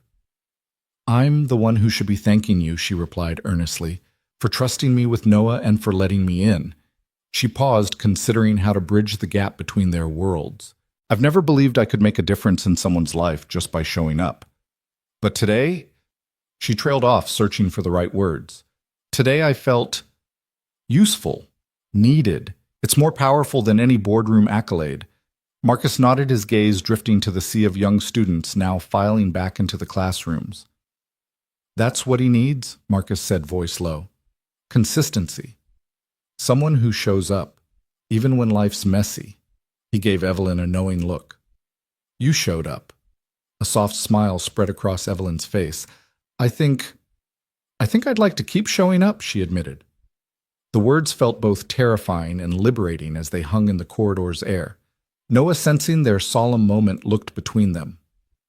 I'm the one who should be thanking you, she replied earnestly, for trusting me with Noah and for letting me in. She paused, considering how to bridge the gap between their worlds. I've never believed I could make a difference in someone's life just by showing up. But today, she trailed off, searching for the right words. Today I felt useful, needed. It's more powerful than any boardroom accolade. Marcus nodded, his gaze drifting to the sea of young students now filing back into the classrooms. That's what he needs, Marcus said, voice low. Consistency. Someone who shows up, even when life's messy. He gave Evelyn a knowing look. You showed up. A soft smile spread across Evelyn's face. I think I'd like to keep showing up, she admitted. The words felt both terrifying and liberating as they hung in the corridor's air. Noah, sensing their solemn moment, looked between them.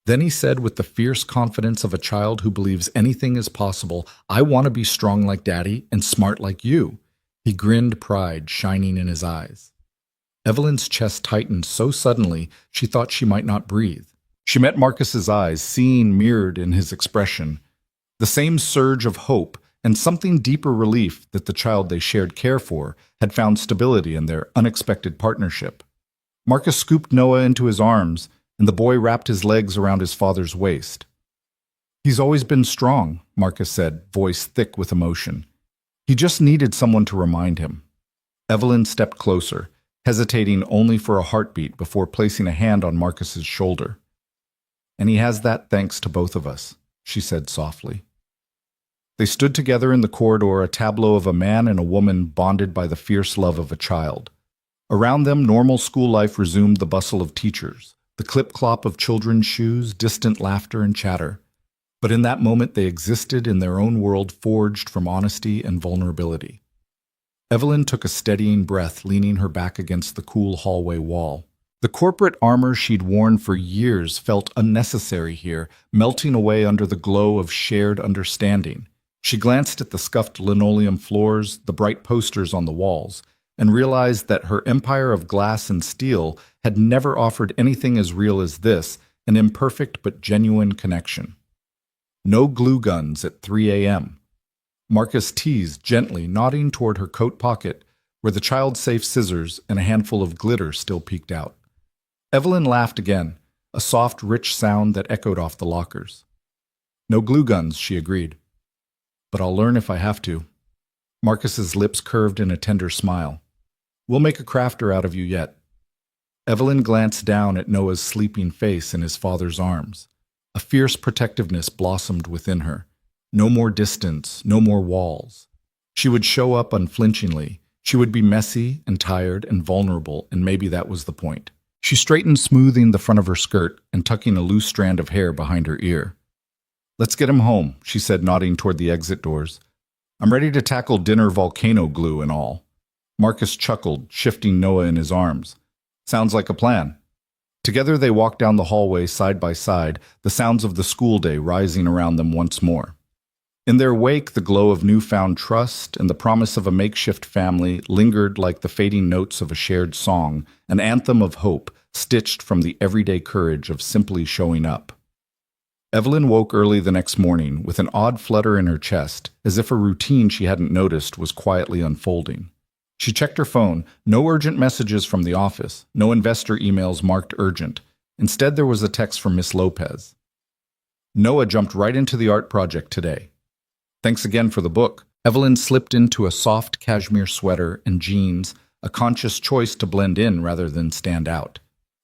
Then he said with the fierce confidence of a child who believes anything is possible, I want to be strong like Daddy and smart like you. He grinned, pride shining in his eyes. Evelyn's chest tightened so suddenly she thought she might not breathe. She met Marcus's eyes, seeing mirrored in his expression the same surge of hope and something deeper relief that the child they shared care for had found stability in their unexpected partnership. Marcus scooped Noah into his arms, and the boy wrapped his legs around his father's waist. He's always been strong, Marcus said, voice thick with emotion. He just needed someone to remind him. Evelyn stepped closer, hesitating only for a heartbeat before placing a hand on Marcus's shoulder. And he has that thanks to both of us, she said softly. They stood together in the corridor, a tableau of a man and a woman bonded by the fierce love of a child. Around them, normal school life resumed, the bustle of teachers, the clip-clop of children's shoes, distant laughter and chatter. But in that moment they existed in their own world, forged from honesty and vulnerability. Evelyn took a steadying breath, leaning her back against the cool hallway wall. The corporate armor she'd worn for years felt unnecessary here, melting away under the glow of shared understanding. She glanced at the scuffed linoleum floors, the bright posters on the walls, and realized that her empire of glass and steel had never offered anything as real as this, an imperfect but genuine connection. No glue guns at 3 a.m. Marcus teased gently, nodding toward her coat pocket, where the child-safe scissors and a handful of glitter still peeked out. Evelyn laughed again, a soft, rich sound that echoed off the lockers. No glue guns, she agreed. But I'll learn if I have to. Marcus's lips curved in a tender smile. We'll make a crafter out of you yet. Evelyn glanced down at Noah's sleeping face in his father's arms. A fierce protectiveness blossomed within her. No more distance, no more walls. She would show up unflinchingly. She would be messy and tired and vulnerable, and maybe that was the point. She straightened, smoothing the front of her skirt and tucking a loose strand of hair behind her ear. Let's get him home, she said, nodding toward the exit doors. I'm ready to tackle dinner volcano glue and all. Marcus chuckled, shifting Noah in his arms. Sounds like a plan. Together they walked down the hallway side by side, the sounds of the school day rising around them once more. In their wake, the glow of newfound trust and the promise of a makeshift family lingered like the fading notes of a shared song, an anthem of hope stitched from the everyday courage of simply showing up. Evelyn woke early the next morning with an odd flutter in her chest, as if a routine she hadn't noticed was quietly unfolding. She checked her phone. No urgent messages from the office, no investor emails marked urgent. Instead, there was a text from Miss Lopez. Noah jumped right into the art project today. Thanks again for the book. Evelyn slipped into a soft cashmere sweater and jeans, a conscious choice to blend in rather than stand out.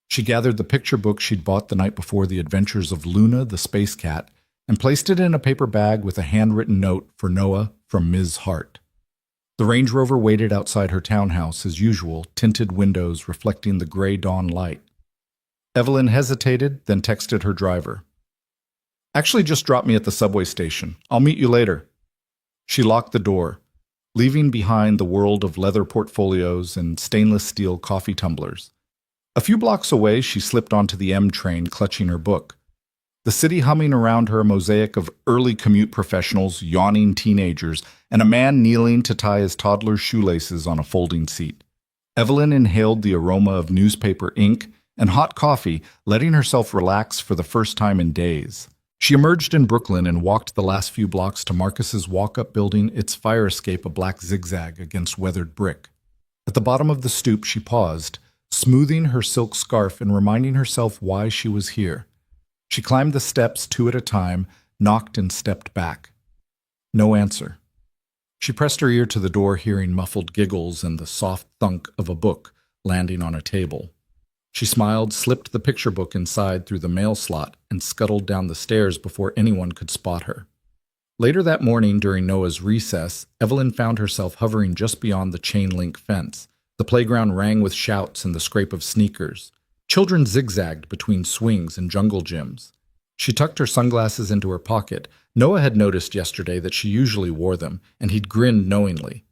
She gathered the picture book she'd bought the night before The Adventures of Luna, the Space Cat, and placed it in a paper bag with a handwritten note for Noah from Ms. Hart. The Range Rover waited outside her townhouse as usual, tinted windows reflecting the gray dawn light. Evelyn hesitated, then texted her driver. Actually, just drop me at the subway station. I'll meet you later. She locked the door, leaving behind the world of leather portfolios and stainless steel coffee tumblers. A few blocks away, she slipped onto the M train, clutching her book. The city humming around her, a mosaic of early commute professionals, yawning teenagers, and a man kneeling to tie his toddler's shoelaces on a folding seat. Evelyn inhaled the aroma of newspaper ink and hot coffee, letting herself relax for the first time in days. She emerged in Brooklyn and walked the last few blocks to Marcus's walk-up building, its fire escape a black zigzag against weathered brick. At the bottom of the stoop, she paused, smoothing her silk scarf and reminding herself why she was here. She climbed the steps 2 at a time, knocked and stepped back. No answer. She pressed her ear to the door, hearing muffled giggles and the soft thunk of a book landing on a table. She smiled, slipped the picture book inside through the mail slot, and scuttled down the stairs before anyone could spot her. Later that morning, during Noah's recess, Evelyn found herself hovering just beyond the chain-link fence. The playground rang with shouts and the scrape of sneakers. Children zigzagged between swings and jungle gyms. She tucked her sunglasses into her pocket. Noah had noticed yesterday that she usually wore them, and he'd grinned knowingly.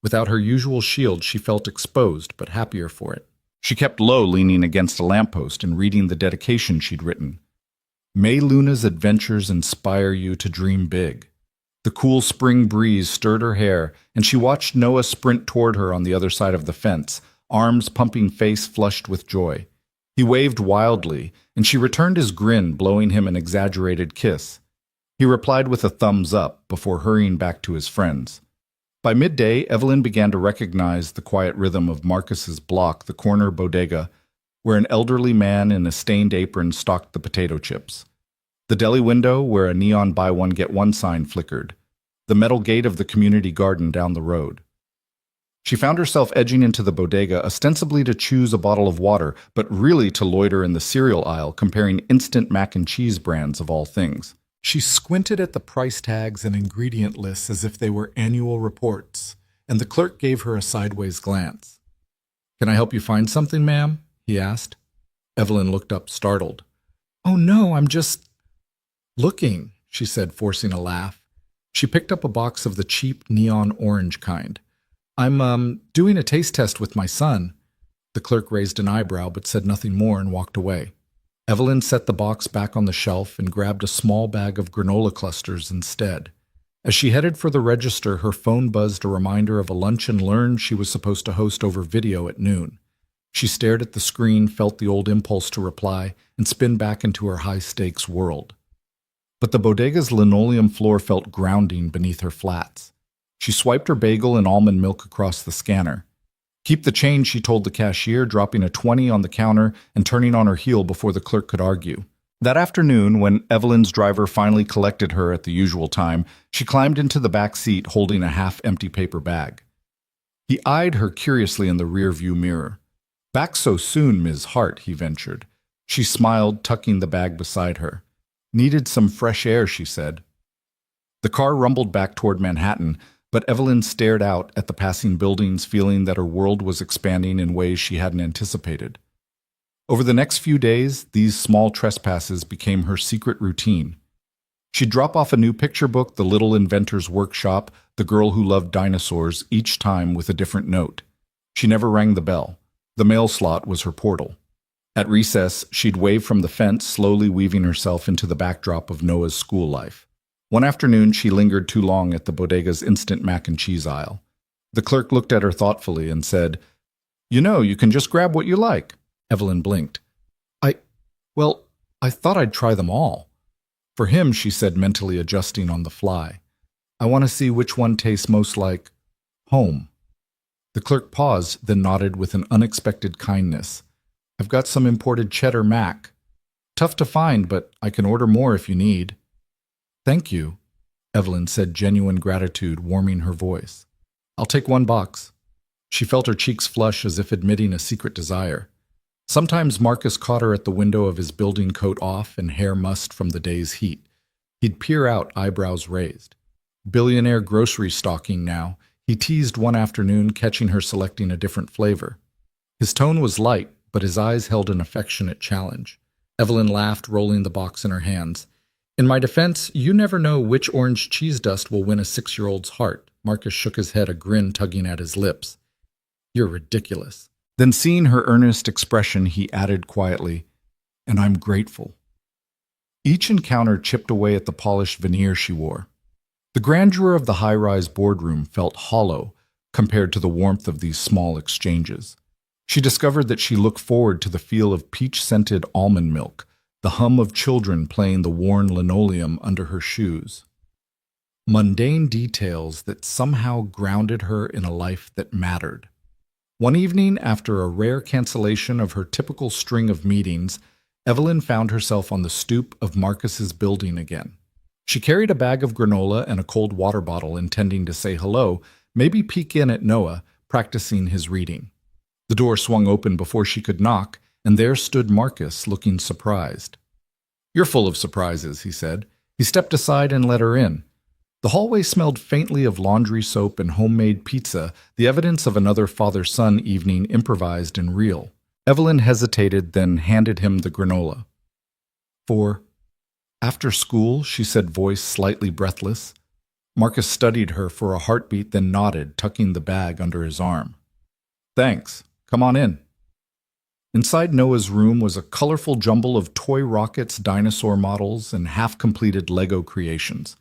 Without her usual shield, she felt exposed, but happier for it. She kept low, leaning against a lamppost and reading the dedication she'd written. May Luna's adventures inspire you to dream big. The cool spring breeze stirred her hair, and she watched Noah sprint toward her on the other side of the fence, arms pumping, face flushed with joy. He waved wildly, and she returned his grin, blowing him an exaggerated kiss. He replied with a thumbs up before hurrying back to his friends. By midday, Evelyn began to recognize the quiet rhythm of Marcus's block, the corner bodega, where an elderly man in a stained apron stocked the potato chips. The deli window, where a neon buy one get one sign flickered. The metal gate of the community garden down the road. She found herself edging into the bodega, ostensibly to choose a bottle of water, but really to loiter in the cereal aisle, comparing instant mac and cheese brands of all things. She squinted at the price tags and ingredient lists as if they were annual reports, and the clerk gave her a sideways glance. "Can I help you find something, ma'am?" he asked. Evelyn looked up, startled. "Oh no, I'm just looking," she said, forcing a laugh. She picked up a box of the cheap neon orange kind. I'm doing a taste test with my son." The clerk raised an eyebrow but said nothing more and walked away. Evelyn set the box back on the shelf and grabbed a small bag of granola clusters instead. As she headed for the register, her phone buzzed a reminder of a lunch and learn she was supposed to host over video at noon. She stared at the screen, felt the old impulse to reply, and spin back into her high-stakes world. But the bodega's linoleum floor felt grounding beneath her flats. She swiped her bagel and almond milk across the scanner. Keep the change, she told the cashier, dropping a 20 on the counter and turning on her heel before the clerk could argue. That afternoon, when Evelyn's driver finally collected her at the usual time, she climbed into the back seat holding a half-empty paper bag. He eyed her curiously in the rear-view mirror. "Back so soon, Ms. Hart," he ventured. She smiled, tucking the bag beside her. "Needed some fresh air," she said. The car rumbled back toward Manhattan, but Evelyn stared out at the passing buildings, feeling that her world was expanding in ways she hadn't anticipated. Over the next few days, these small trespasses became her secret routine. She'd drop off a new picture book, The Little Inventor's Workshop, The Girl Who Loved Dinosaurs, each time with a different note. She never rang the bell. The mail slot was her portal. At recess, she'd wave from the fence, slowly weaving herself into the backdrop of Noah's school life. One afternoon, she lingered too long at the bodega's instant mac and cheese aisle. The clerk looked at her thoughtfully and said, "You know, you can just grab what you like." Evelyn blinked. I thought I'd try them all." "For him," she said, mentally adjusting on the fly. "I want to see which one tastes most like home." The clerk paused, then nodded with an unexpected kindness. "I've got some imported cheddar mac. Tough to find, but I can order more if you need." "Thank you," Evelyn said, genuine gratitude warming her voice. "I'll take one box." She felt her cheeks flush as if admitting a secret desire. Sometimes Marcus caught her at the window of his building coat off and hair mussed from the day's heat. He'd peer out, eyebrows raised. Billionaire grocery stocking now, he teased one afternoon, catching her selecting a different flavor. His tone was light, but his eyes held an affectionate challenge. Evelyn laughed, rolling the box in her hands. "In my defense, you never know which orange cheese dust will win a 6-year-old's heart." Marcus shook his head, a grin tugging at his lips. "You're ridiculous." Then, seeing her earnest expression, he added quietly, "And I'm grateful." Each encounter chipped away at the polished veneer she wore. The grandeur of the high-rise boardroom felt hollow compared to the warmth of these small exchanges. She discovered that she looked forward to the feel of peach-scented almond milk, the hum of children playing the worn linoleum under her shoes. Mundane details that somehow grounded her in a life that mattered. One evening, after a rare cancellation of her typical string of meetings, Evelyn found herself on the stoop of Marcus's building again. She carried a bag of granola and a cold water bottle, intending to say hello, maybe peek in at Noah, practicing his reading. The door swung open before she could knock, and there stood Marcus, looking surprised. "You're full of surprises," he said. He stepped aside and let her in. The hallway smelled faintly of laundry soap and homemade pizza, the evidence of another father-son evening improvised and real. Evelyn hesitated, then handed him the granola. "For after school," she said, voice slightly breathless. Marcus studied her for a heartbeat, then nodded, tucking the bag under his arm. "Thanks. Come on in." Inside Noah's room was a colorful jumble of toy rockets, dinosaur models, and half-completed Lego creations.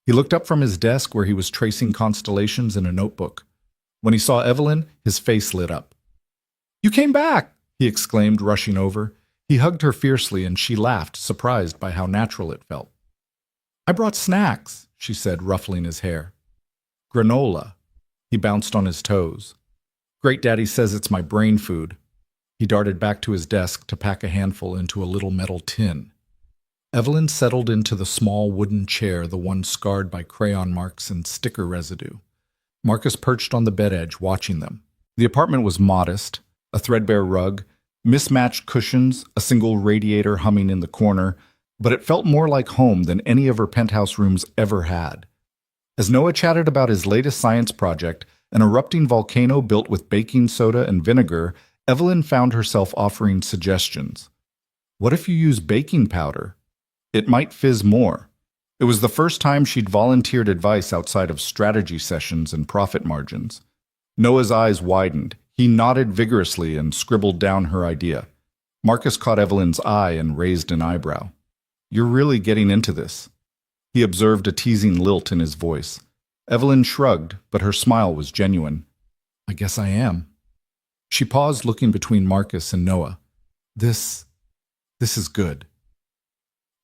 He looked up from his desk where he was tracing constellations in a notebook. When he saw Evelyn, his face lit up. "You came back!" he exclaimed, rushing over. He hugged her fiercely, and she laughed, surprised by how natural it felt. "I brought snacks," she said, ruffling his hair. "Granola." He bounced on his toes. "Great Daddy says it's my brain food." He darted back to his desk to pack a handful into a little metal tin. Evelyn settled into the small wooden chair, the one scarred by crayon marks and sticker residue. Marcus perched on the bed edge, watching them. The apartment was modest, a threadbare rug, mismatched cushions, a single radiator humming in the corner, but it felt more like home than any of her penthouse rooms ever had. As Noah chatted about his latest science project, an erupting volcano built with baking soda and vinegar, Evelyn found herself offering suggestions. "What if you use baking powder? It might fizz more." It was the first time she'd volunteered advice outside of strategy sessions and profit margins. Noah's eyes widened. He nodded vigorously and scribbled down her idea. Marcus caught Evelyn's eye and raised an eyebrow. "You're really getting into this." He observed a teasing lilt in his voice. Evelyn shrugged, but her smile was genuine. "I guess I am." She paused, looking between Marcus and Noah. This is good."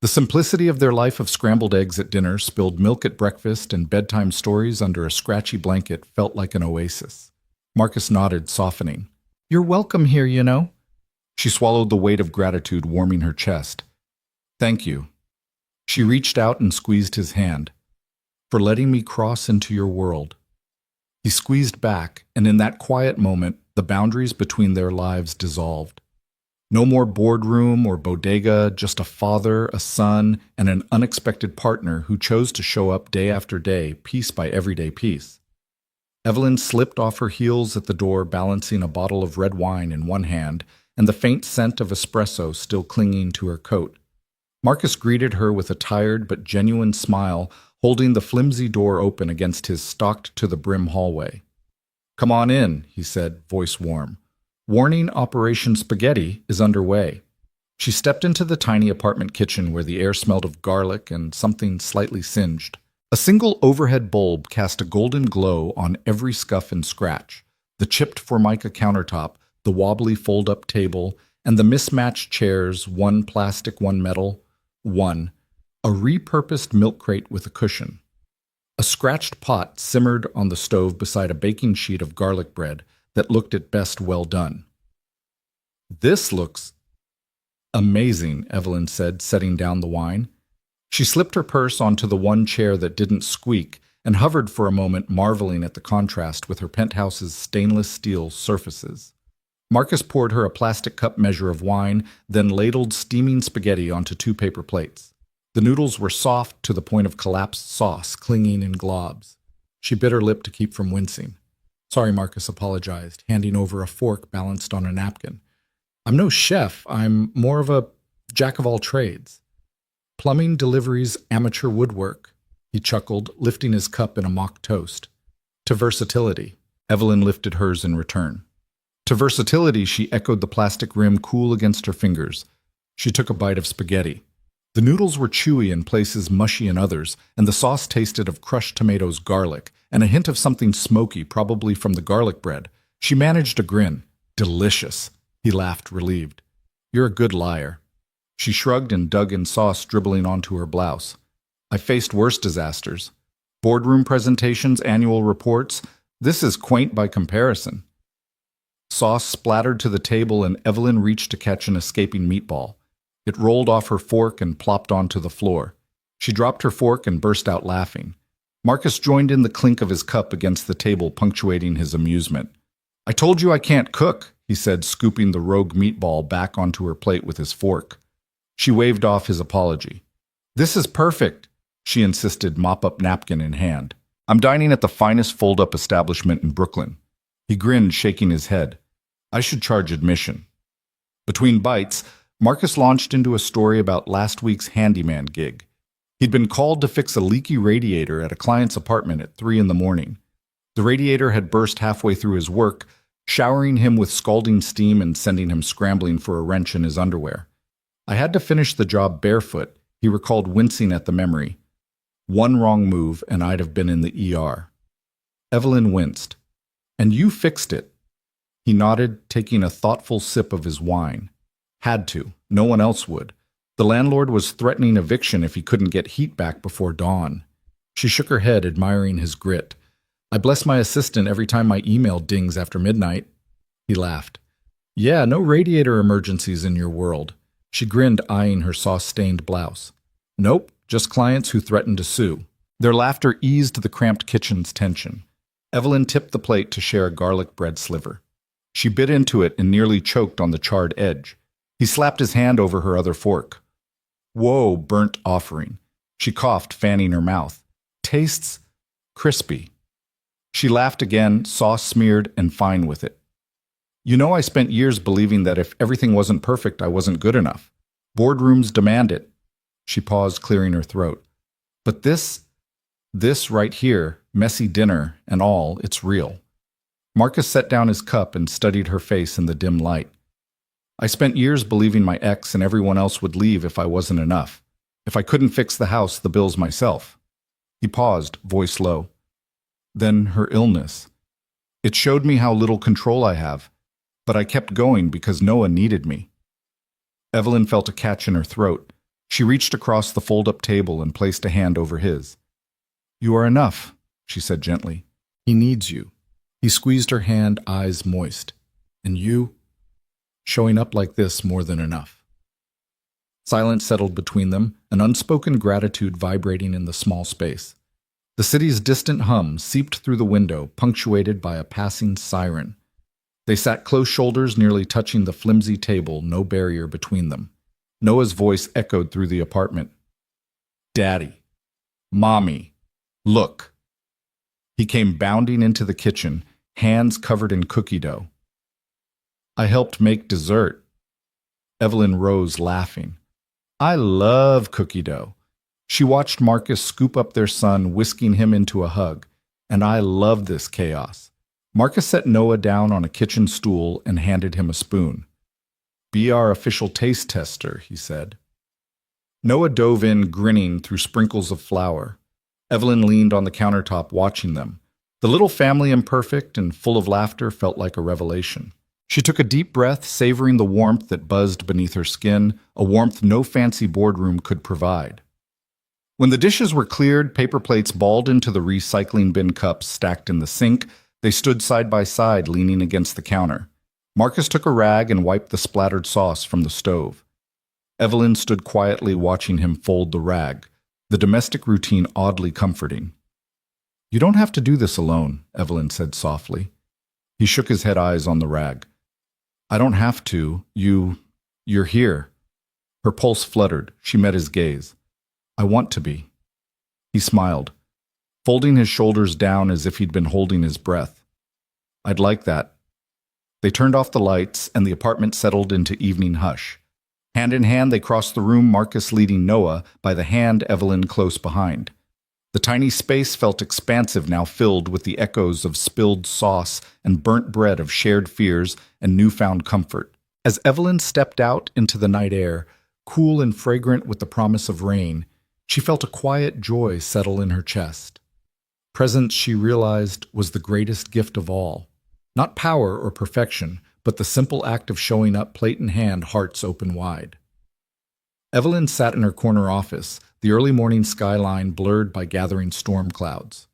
The simplicity of their life of scrambled eggs at dinner, spilled milk at breakfast, and bedtime stories under a scratchy blanket felt like an oasis. Marcus nodded, softening. You're welcome here, you know. She swallowed the weight of gratitude warming her chest. Thank you. She reached out and squeezed his hand. For letting me cross into your world. He squeezed back, and in that quiet moment, the boundaries between their lives dissolved. No more boardroom or bodega, just a father, a son, and an unexpected partner who chose to show up day after day, piece by everyday piece. Evelyn slipped off her heels at the door, balancing a bottle of red wine in one hand and the faint scent of espresso still clinging to her coat. Marcus greeted her with a tired but genuine smile, holding the flimsy door open against his stocked-to-the-brim hallway. Come on in, he said, voice warm. Warning Operation Spaghetti is underway. She stepped into the tiny apartment kitchen where the air smelled of garlic and something slightly singed. A single overhead bulb cast a golden glow on every scuff and scratch, the chipped Formica countertop, the wobbly fold-up table, and the mismatched chairs, one plastic, one metal, one, a repurposed milk crate with a cushion. A scratched pot simmered on the stove beside a baking sheet of garlic bread that looked at best well done. This looks amazing, Evelyn said, setting down the wine. She slipped her purse onto the one chair that didn't squeak and hovered for a moment, marveling at the contrast with her penthouse's stainless steel surfaces. Marcus poured her a plastic cup measure of wine, then ladled steaming spaghetti onto 2 paper plates. The noodles were soft to the point of collapsed sauce, clinging in globs. She bit her lip to keep from wincing. Sorry, Marcus apologized, handing over a fork balanced on a napkin. I'm no chef. I'm more of a jack-of-all-trades. Plumbing, deliveries, amateur woodwork, he chuckled, lifting his cup in a mock toast. To versatility. Evelyn lifted hers in return. To versatility, she echoed the plastic rim cool against her fingers. She took a bite of spaghetti. The noodles were chewy in places, mushy in others, and the sauce tasted of crushed tomatoes, garlic, and a hint of something smoky, probably from the garlic bread. She managed a grin. Delicious. He laughed, relieved. You're a good liar. She shrugged and dug in sauce dribbling onto her blouse. I faced worse disasters. Boardroom presentations, annual reports. This is quaint by comparison. Sauce splattered to the table and Evelyn reached to catch an escaping meatball. It rolled off her fork and plopped onto the floor. She dropped her fork and burst out laughing. Marcus joined in the clink of his cup against the table, punctuating his amusement. I told you I can't cook, he said, scooping the rogue meatball back onto her plate with his fork. She waved off his apology. This is perfect, she insisted, mop-up napkin in hand. I'm dining at the finest fold-up establishment in Brooklyn. He grinned, shaking his head. I should charge admission. Between bites, Marcus launched into a story about last week's handyman gig. He'd been called to fix a leaky radiator at a client's apartment at 3 a.m. The radiator had burst halfway through his work, showering him with scalding steam and sending him scrambling for a wrench in his underwear. I had to finish the job barefoot, he recalled, wincing at the memory. One wrong move and I'd have been in the ER. Evelyn winced. And you fixed it. He nodded, taking a thoughtful sip of his wine. Had to. No one else would. The landlord was threatening eviction if he couldn't get heat back before dawn. She shook her head, admiring his grit. I bless my assistant every time my email dings after midnight. He laughed. Yeah, no radiator emergencies in your world. She grinned, eyeing her sauce-stained blouse. Nope, just clients who threatened to sue. Their laughter eased the cramped kitchen's tension. Evelyn tipped the plate to share a garlic bread sliver. She bit into it and nearly choked on the charred edge. He slapped his hand over her other fork. Whoa, burnt offering. She coughed, fanning her mouth. Tastes crispy. She laughed again, sauce smeared and fine with it. You know, I spent years believing that if everything wasn't perfect, I wasn't good enough. Boardrooms demand it. She paused, clearing her throat. But this right here, messy dinner and all, it's real. Marcus set down his cup and studied her face in the dim light. I spent years believing my ex and everyone else would leave if I wasn't enough. If I couldn't fix the house, the bills myself. He paused, voice low. Then her illness. It showed me how little control I have, but I kept going because Noah needed me. Evelyn felt a catch in her throat. She reached across the fold-up table and placed a hand over his. You are enough, she said gently. He needs you. He squeezed her hand, eyes moist. And you? Showing up like this more than enough. Silence settled between them, an unspoken gratitude vibrating in the small space. The city's distant hum seeped through the window, punctuated by a passing siren. They sat close shoulders, nearly touching the flimsy table, no barrier between them. Noah's voice echoed through the apartment. Daddy. Mommy. Look. He came bounding into the kitchen, hands covered in cookie dough. I helped make dessert. Evelyn rose, laughing. I love cookie dough. She watched Marcus scoop up their son, whisking him into a hug. And I love this chaos. Marcus set Noah down on a kitchen stool and handed him a spoon. Be our official taste tester, he said. Noah dove in, grinning through sprinkles of flour. Evelyn leaned on the countertop, watching them. The little family, imperfect and full of laughter, felt like a revelation. She took a deep breath, savoring the warmth that buzzed beneath her skin, a warmth no fancy boardroom could provide. When the dishes were cleared, paper plates balled into the recycling bin cups stacked in the sink, they stood side by side, leaning against the counter. Marcus took a rag and wiped the splattered sauce from the stove. Evelyn stood quietly watching him fold the rag, the domestic routine oddly comforting. You don't have to do this alone, Evelyn said softly. He shook his head, eyes on the rag. I don't have to. You're here. Her pulse fluttered. She met his gaze. I want to be. He smiled, folding his shoulders down as if he'd been holding his breath. I'd like that. They turned off the lights, and the apartment settled into evening hush. Hand in hand, they crossed the room, Marcus leading Noah, by the hand, Evelyn close behind. The tiny space felt expansive now, filled with the echoes of spilled sauce and burnt bread, of shared fears and newfound comfort. As Evelyn stepped out into the night air, cool and fragrant with the promise of rain, she felt a quiet joy settle in her chest. Presence, she realized, was the greatest gift of all. Not power or perfection, but the simple act of showing up, plate in hand, hearts open wide. Evelyn sat in her corner office, the early morning skyline blurred by gathering storm clouds.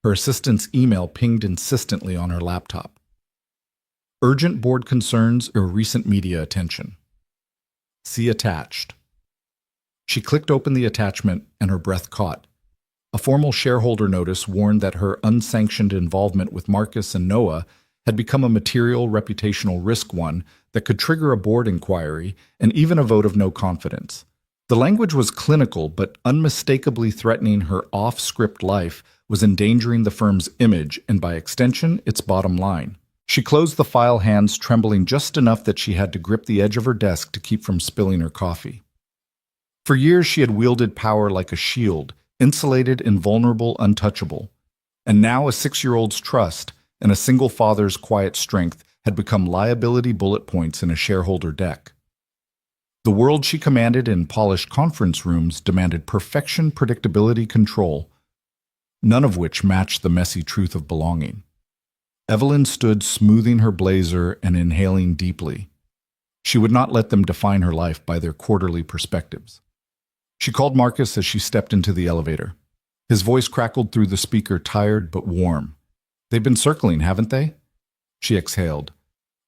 Her assistant's email pinged insistently on her laptop. Urgent board concerns or recent media attention. See attached. She clicked open the attachment and her breath caught. A formal shareholder notice warned that her unsanctioned involvement with Marcus and Noah had become a material reputational risk, one that could trigger a board inquiry and even a vote of no confidence. The language was clinical, but unmistakably threatening her off-script life, was endangering the firm's image and, by extension, its bottom line. She closed the file, hands trembling just enough that she had to grip the edge of her desk to keep from spilling her coffee. For years she had wielded power like a shield, insulated, invulnerable, untouchable. And now a 6-year-old's trust and a single father's quiet strength had become liability bullet points in a shareholder deck. The world she commanded in polished conference rooms demanded perfection, predictability, control, none of which matched the messy truth of belonging. Evelyn stood smoothing her blazer and inhaling deeply. She would not let them define her life by their quarterly perspectives. She called Marcus as she stepped into the elevator. His voice crackled through the speaker, tired but warm. They've been circling, haven't they? She exhaled.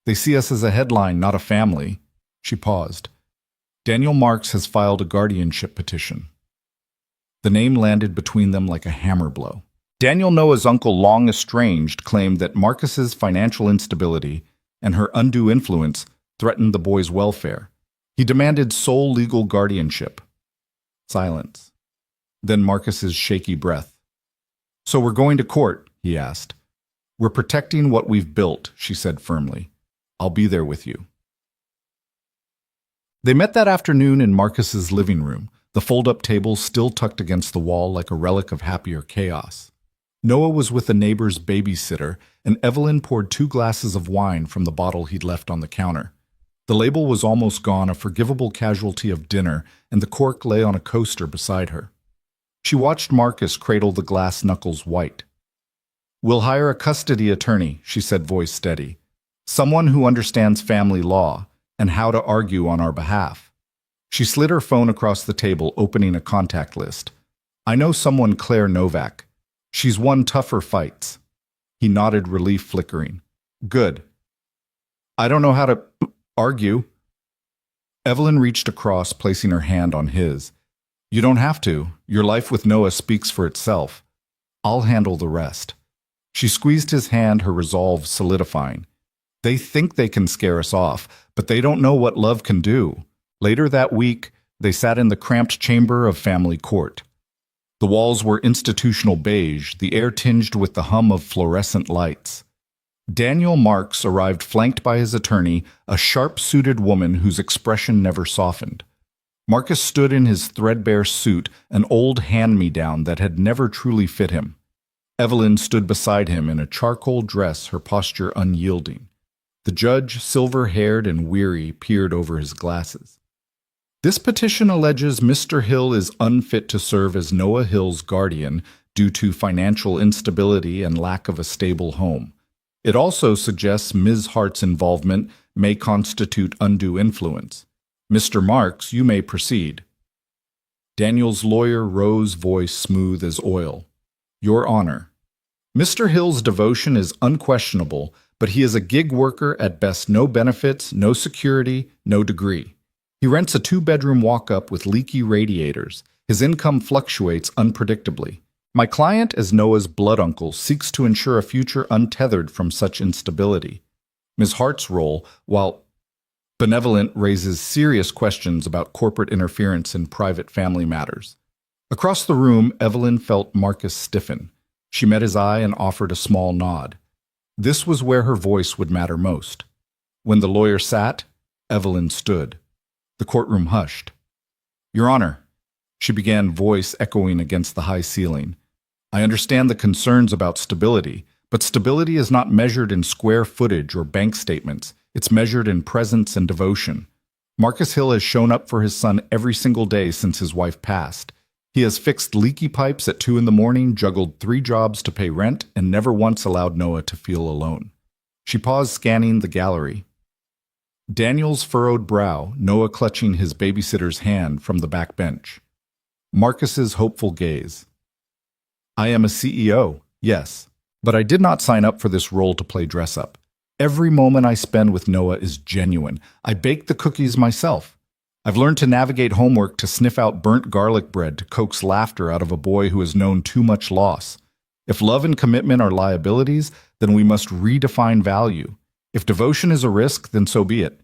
They see us as a headline, not a family. She paused. Daniel Marks has filed a guardianship petition. The name landed between them like a hammer blow. Daniel, Noah's uncle, long estranged, claimed that Marcus's financial instability and her undue influence threatened the boy's welfare. He demanded sole legal guardianship. Silence. Then Marcus's shaky breath. So we're going to court, he asked. We're protecting what we've built, she said firmly. I'll be there with you. They met that afternoon in Marcus's living room, the fold-up table still tucked against the wall like a relic of happier chaos. Noah was with a neighbor's babysitter, and Evelyn poured 2 glasses of wine from the bottle he'd left on the counter. The label was almost gone, a forgivable casualty of dinner, and the cork lay on a coaster beside her. She watched Marcus cradle the glass knuckles white. We'll hire a custody attorney, she said, voice steady. Someone who understands family law and how to argue on our behalf. She slid her phone across the table, opening a contact list. I know someone, Claire Novak. She's won tougher fights. He nodded, relief flickering. Good. I don't know how to argue. Evelyn reached across, placing her hand on his. You don't have to. Your life with Noah speaks for itself. I'll handle the rest. She squeezed his hand, her resolve solidifying. They think they can scare us off, but they don't know what love can do. Later that week, they sat in the cramped chamber of family court. The walls were institutional beige, the air tinged with the hum of fluorescent lights. Daniel Marks arrived flanked by his attorney, a sharp-suited woman whose expression never softened. Marcus stood in his threadbare suit, an old hand-me-down that had never truly fit him. Evelyn stood beside him in a charcoal dress, her posture unyielding. The judge, silver-haired and weary, peered over his glasses. This petition alleges Mr. Hill is unfit to serve as Noah Hill's guardian due to financial instability and lack of a stable home. It also suggests Ms. Hart's involvement may constitute undue influence. Mr. Marks, you may proceed. Daniel's lawyer rose, voice smooth as oil. Your Honor, Mr. Hill's devotion is unquestionable, but he is a gig worker at best, no benefits, no security, no degree. He rents a 2-bedroom walk-up with leaky radiators. His income fluctuates unpredictably. My client, as Noah's blood uncle, seeks to ensure a future untethered from such instability. Ms. Hart's role, while benevolent, raises serious questions about corporate interference in private family matters. Across the room, Evelyn felt Marcus stiffen. She met his eye and offered a small nod. This was where her voice would matter most. When the lawyer sat, Evelyn stood. The courtroom hushed. Your Honor, she began, voice echoing against the high ceiling. I understand the concerns about stability, but stability is not measured in square footage or bank statements. It's measured in presence and devotion. Marcus Hill has shown up for his son every single day since his wife passed. He has fixed leaky pipes at 2 a.m, juggled 3 jobs to pay rent, and never once allowed Noah to feel alone. She paused, scanning the gallery. Daniel's furrowed brow, Noah clutching his babysitter's hand from the back bench. Marcus's hopeful gaze. I am a CEO, yes, but I did not sign up for this role to play dress-up. Every moment I spend with Noah is genuine. I bake the cookies myself. I've learned to navigate homework, to sniff out burnt garlic bread, to coax laughter out of a boy who has known too much loss. If love and commitment are liabilities, then we must redefine value. If devotion is a risk, then so be it.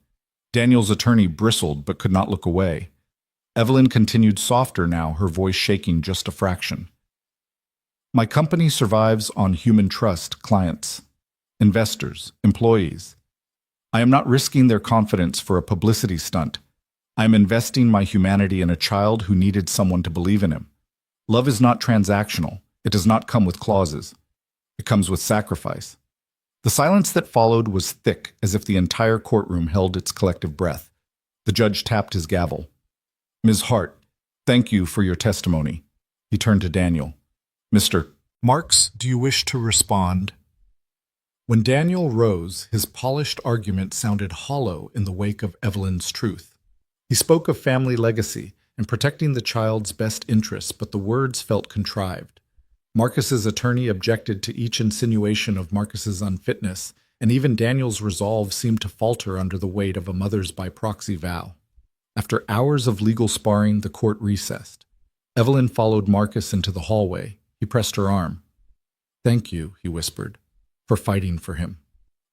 Daniel's attorney bristled but could not look away. Evelyn continued, softer now, her voice shaking just a fraction. My company survives on human trust, clients, investors, employees. I am not risking their confidence for a publicity stunt. I am investing my humanity in a child who needed someone to believe in him. Love is not transactional. It does not come with clauses. It comes with sacrifice. The silence that followed was thick, as if the entire courtroom held its collective breath. The judge tapped his gavel. Ms. Hart, thank you for your testimony. He turned to Daniel. Mr. Marks, do you wish to respond? When Daniel rose, his polished argument sounded hollow in the wake of Evelyn's truth. He spoke of family legacy and protecting the child's best interests, but the words felt contrived. Marcus's attorney objected to each insinuation of Marcus's unfitness, and even Daniel's resolve seemed to falter under the weight of a mother's by-proxy vow. After hours of legal sparring, the court recessed. Evelyn followed Marcus into the hallway. He pressed her arm. Thank you, he whispered, for fighting for him.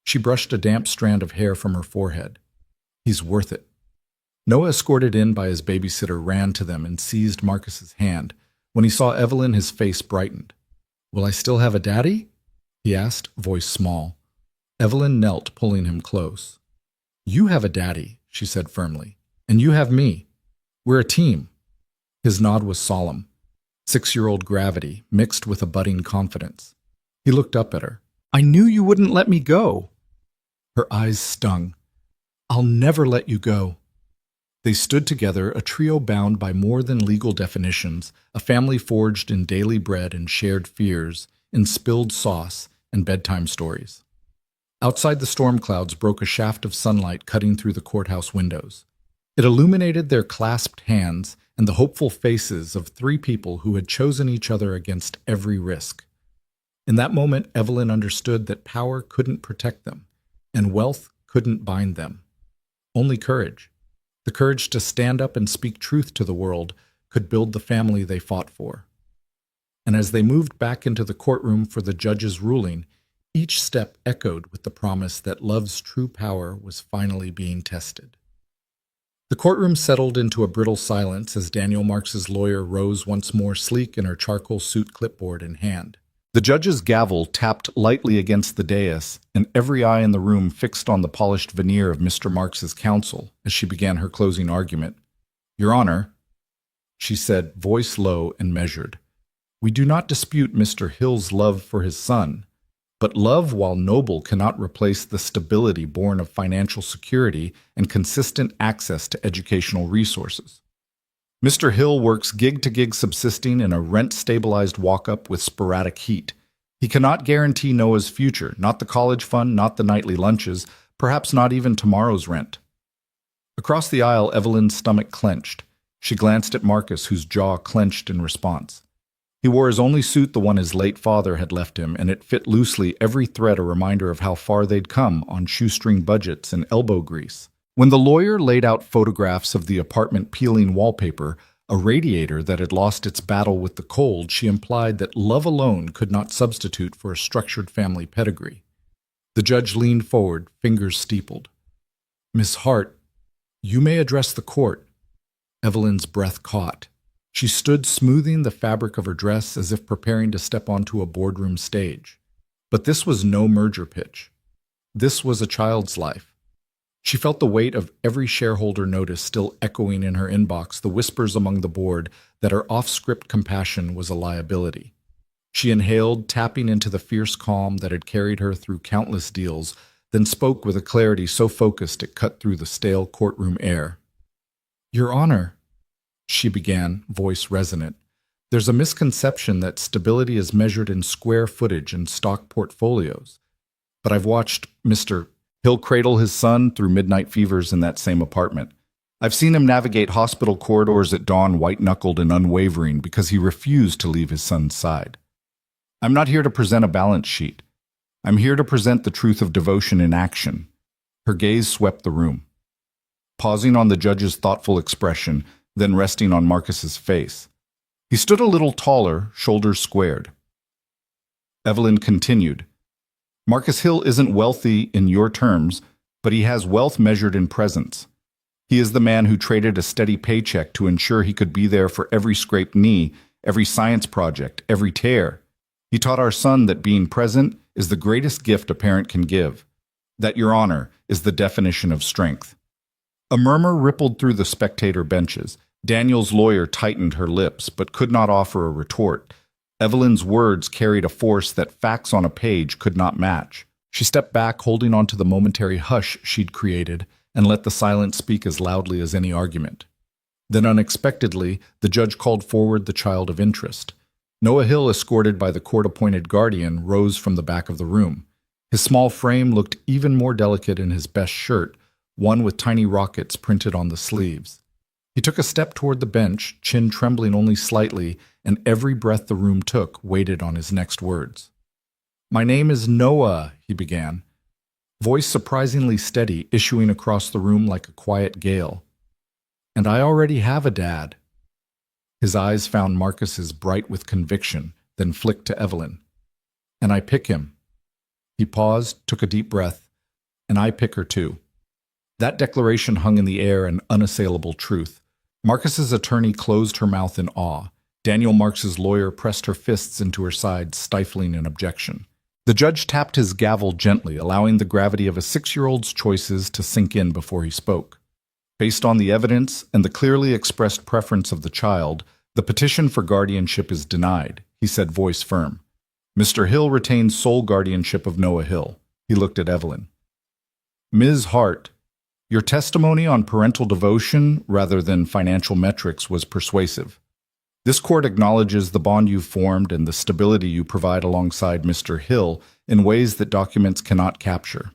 She brushed a damp strand of hair from her forehead. He's worth it. Noah, escorted in by his babysitter, ran to them and seized Marcus's hand. When he saw Evelyn, his face brightened. Will I still have a daddy? He asked, voice small. Evelyn knelt, pulling him close. You have a daddy, she said firmly, and you have me. We're a team. His nod was solemn, 6-year-old gravity mixed with a budding confidence. He looked up at her. I knew you wouldn't let me go. Her eyes stung. I'll never let you go. They stood together, a trio bound by more than legal definitions, a family forged in daily bread and shared fears, in spilled sauce and bedtime stories. Outside, the storm clouds broke a shaft of sunlight cutting through the courthouse windows. It illuminated their clasped hands and the hopeful faces of 3 people who had chosen each other against every risk. In that moment, Evelyn understood that power couldn't protect them, and wealth couldn't bind them. Only courage. The courage to stand up and speak truth to the world could build the family they fought for. And as they moved back into the courtroom for the judge's ruling, each step echoed with the promise that love's true power was finally being tested. The courtroom settled into a brittle silence as Daniel Marks's lawyer rose once more, sleek in her charcoal suit, clipboard in hand. The judge's gavel tapped lightly against the dais, and every eye in the room fixed on the polished veneer of Mr. Marks's counsel as she began her closing argument. "Your Honor," she said, voice low and measured, "we do not dispute Mr. Hill's love for his son, but love, while noble, cannot replace the stability born of financial security and consistent access to educational resources. Mr. Hill works gig to gig, subsisting in a rent-stabilized walk-up with sporadic heat. He cannot guarantee Noah's future, not the college fund, not the nightly lunches, perhaps not even tomorrow's rent." Across the aisle, Evelyn's stomach clenched. She glanced at Marcus, whose jaw clenched in response. He wore his only suit, the one his late father had left him, and it fit loosely, every thread a reminder of how far they'd come on shoestring budgets and elbow grease. When the lawyer laid out photographs of the apartment peeling wallpaper, a radiator that had lost its battle with the cold, she implied that love alone could not substitute for a structured family pedigree. The judge leaned forward, fingers steepled. "Miss Hart, you may address the court." Evelyn's breath caught. She stood smoothing the fabric of her dress as if preparing to step onto a boardroom stage. But this was no merger pitch. This was a child's life. She felt the weight of every shareholder notice still echoing in her inbox, the whispers among the board that her off-script compassion was a liability. She inhaled, tapping into the fierce calm that had carried her through countless deals, then spoke with a clarity so focused it cut through the stale courtroom air. "Your Honor," she began, voice resonant, "there's a misconception that stability is measured in square footage and stock portfolios. But I've watched Mr. Hill cradle his son through midnight fevers in that same apartment. I've seen him navigate hospital corridors at dawn, white-knuckled and unwavering, because he refused to leave his son's side. I'm not here to present a balance sheet. I'm here to present the truth of devotion in action." Her gaze swept the room, pausing on the judge's thoughtful expression, then resting on Marcus's face. He stood a little taller, shoulders squared. Evelyn continued, "Marcus Hill isn't wealthy in your terms, but he has wealth measured in presence. He is the man who traded a steady paycheck to ensure he could be there for every scraped knee, every science project, every tear. He taught our son that being present is the greatest gift a parent can give, that Your Honor is the definition of strength." A murmur rippled through the spectator benches. Daniel's lawyer tightened her lips, but could not offer a retort. Evelyn's words carried a force that facts on a page could not match. She stepped back, holding on to the momentary hush she'd created, and let the silence speak as loudly as any argument. Then unexpectedly, the judge called forward the child of interest. Noah Hill, escorted by the court-appointed guardian, rose from the back of the room. His small frame looked even more delicate in his best shirt, one with tiny rockets printed on the sleeves. He took a step toward the bench, chin trembling only slightly, and every breath the room took waited on his next words. "My name is Noah," he began, voice surprisingly steady, issuing across the room like a quiet gale. "And I already have a dad." His eyes found Marcus's, bright with conviction, then flicked to Evelyn. "And I pick him." He paused, took a deep breath. "And I pick her too." That declaration hung in the air, an unassailable truth. Marcus's attorney closed her mouth in awe. Daniel Marks's lawyer pressed her fists into her sides, stifling an objection. The judge tapped his gavel gently, allowing the gravity of a 6-year-old's choices to sink in before he spoke. "Based on the evidence and the clearly expressed preference of the child, the petition for guardianship is denied," he said, voice firm. "Mr. Hill retains sole guardianship of Noah Hill." He looked at Evelyn. "Ms. Hart, your testimony on parental devotion rather than financial metrics was persuasive. This court acknowledges the bond you've formed and the stability you provide alongside Mr. Hill in ways that documents cannot capture."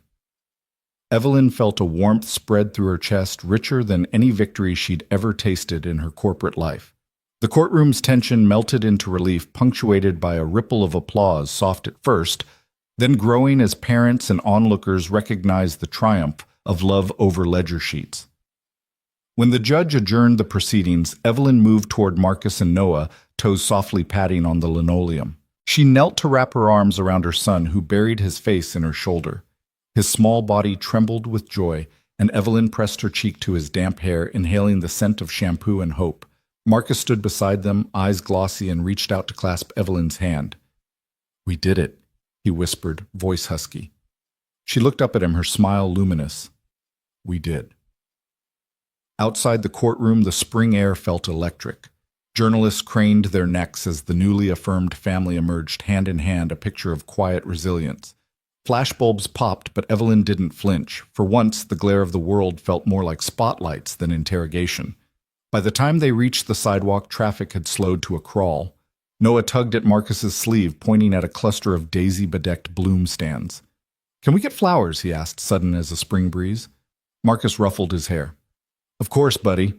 Evelyn felt a warmth spread through her chest richer than any victory she'd ever tasted in her corporate life. The courtroom's tension melted into relief, punctuated by a ripple of applause, soft at first, then growing as parents and onlookers recognized the triumph of love over ledger sheets. When the judge adjourned the proceedings, Evelyn moved toward Marcus and Noah, toes softly patting on the linoleum. She knelt to wrap her arms around her son, who buried his face in her shoulder. His small body trembled with joy, and Evelyn pressed her cheek to his damp hair, inhaling the scent of shampoo and hope. Marcus stood beside them, eyes glossy, and reached out to clasp Evelyn's hand. "We did it," he whispered, voice husky. She looked up at him, her smile luminous. "We did." Outside the courtroom, the spring air felt electric. Journalists craned their necks as the newly affirmed family emerged hand in hand, a picture of quiet resilience. Flashbulbs popped, but Evelyn didn't flinch. For once, the glare of the world felt more like spotlights than interrogation. By the time they reached the sidewalk, traffic had slowed to a crawl. Noah tugged at Marcus's sleeve, pointing at a cluster of daisy-bedecked bloom stands. "Can we get flowers?" he asked, sudden as a spring breeze. Marcus ruffled his hair. "Of course, buddy."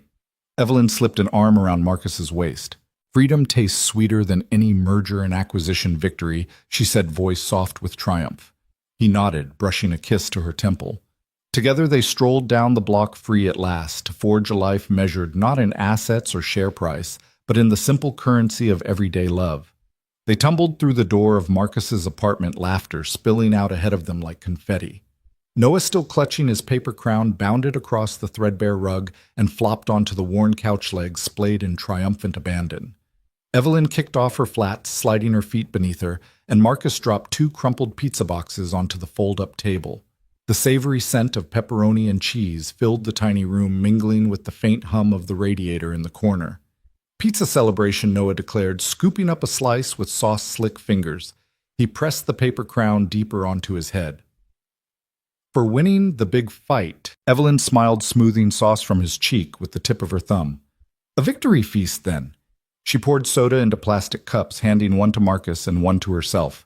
Evelyn slipped an arm around Marcus's waist. "Freedom tastes sweeter than any merger and acquisition victory," she said, voice soft with triumph. He nodded, brushing a kiss to her temple. Together they strolled down the block free at last, to forge a life measured not in assets or share price, but in the simple currency of everyday love. They tumbled through the door of Marcus's apartment, laughter spilling out ahead of them like confetti. Noah, still clutching his paper crown, bounded across the threadbare rug and flopped onto the worn couch legs, splayed in triumphant abandon. Evelyn kicked off her flats, sliding her feet beneath her, and Marcus dropped 2 crumpled pizza boxes onto the fold-up table. The savory scent of pepperoni and cheese filled the tiny room, mingling with the faint hum of the radiator in the corner. "Pizza celebration," Noah declared, scooping up a slice with sauce-slick fingers. He pressed the paper crown deeper onto his head. "For winning the big fight," Evelyn smiled, smoothing sauce from his cheek with the tip of her thumb. "A victory feast, then." She poured soda into plastic cups, handing one to Marcus and one to herself.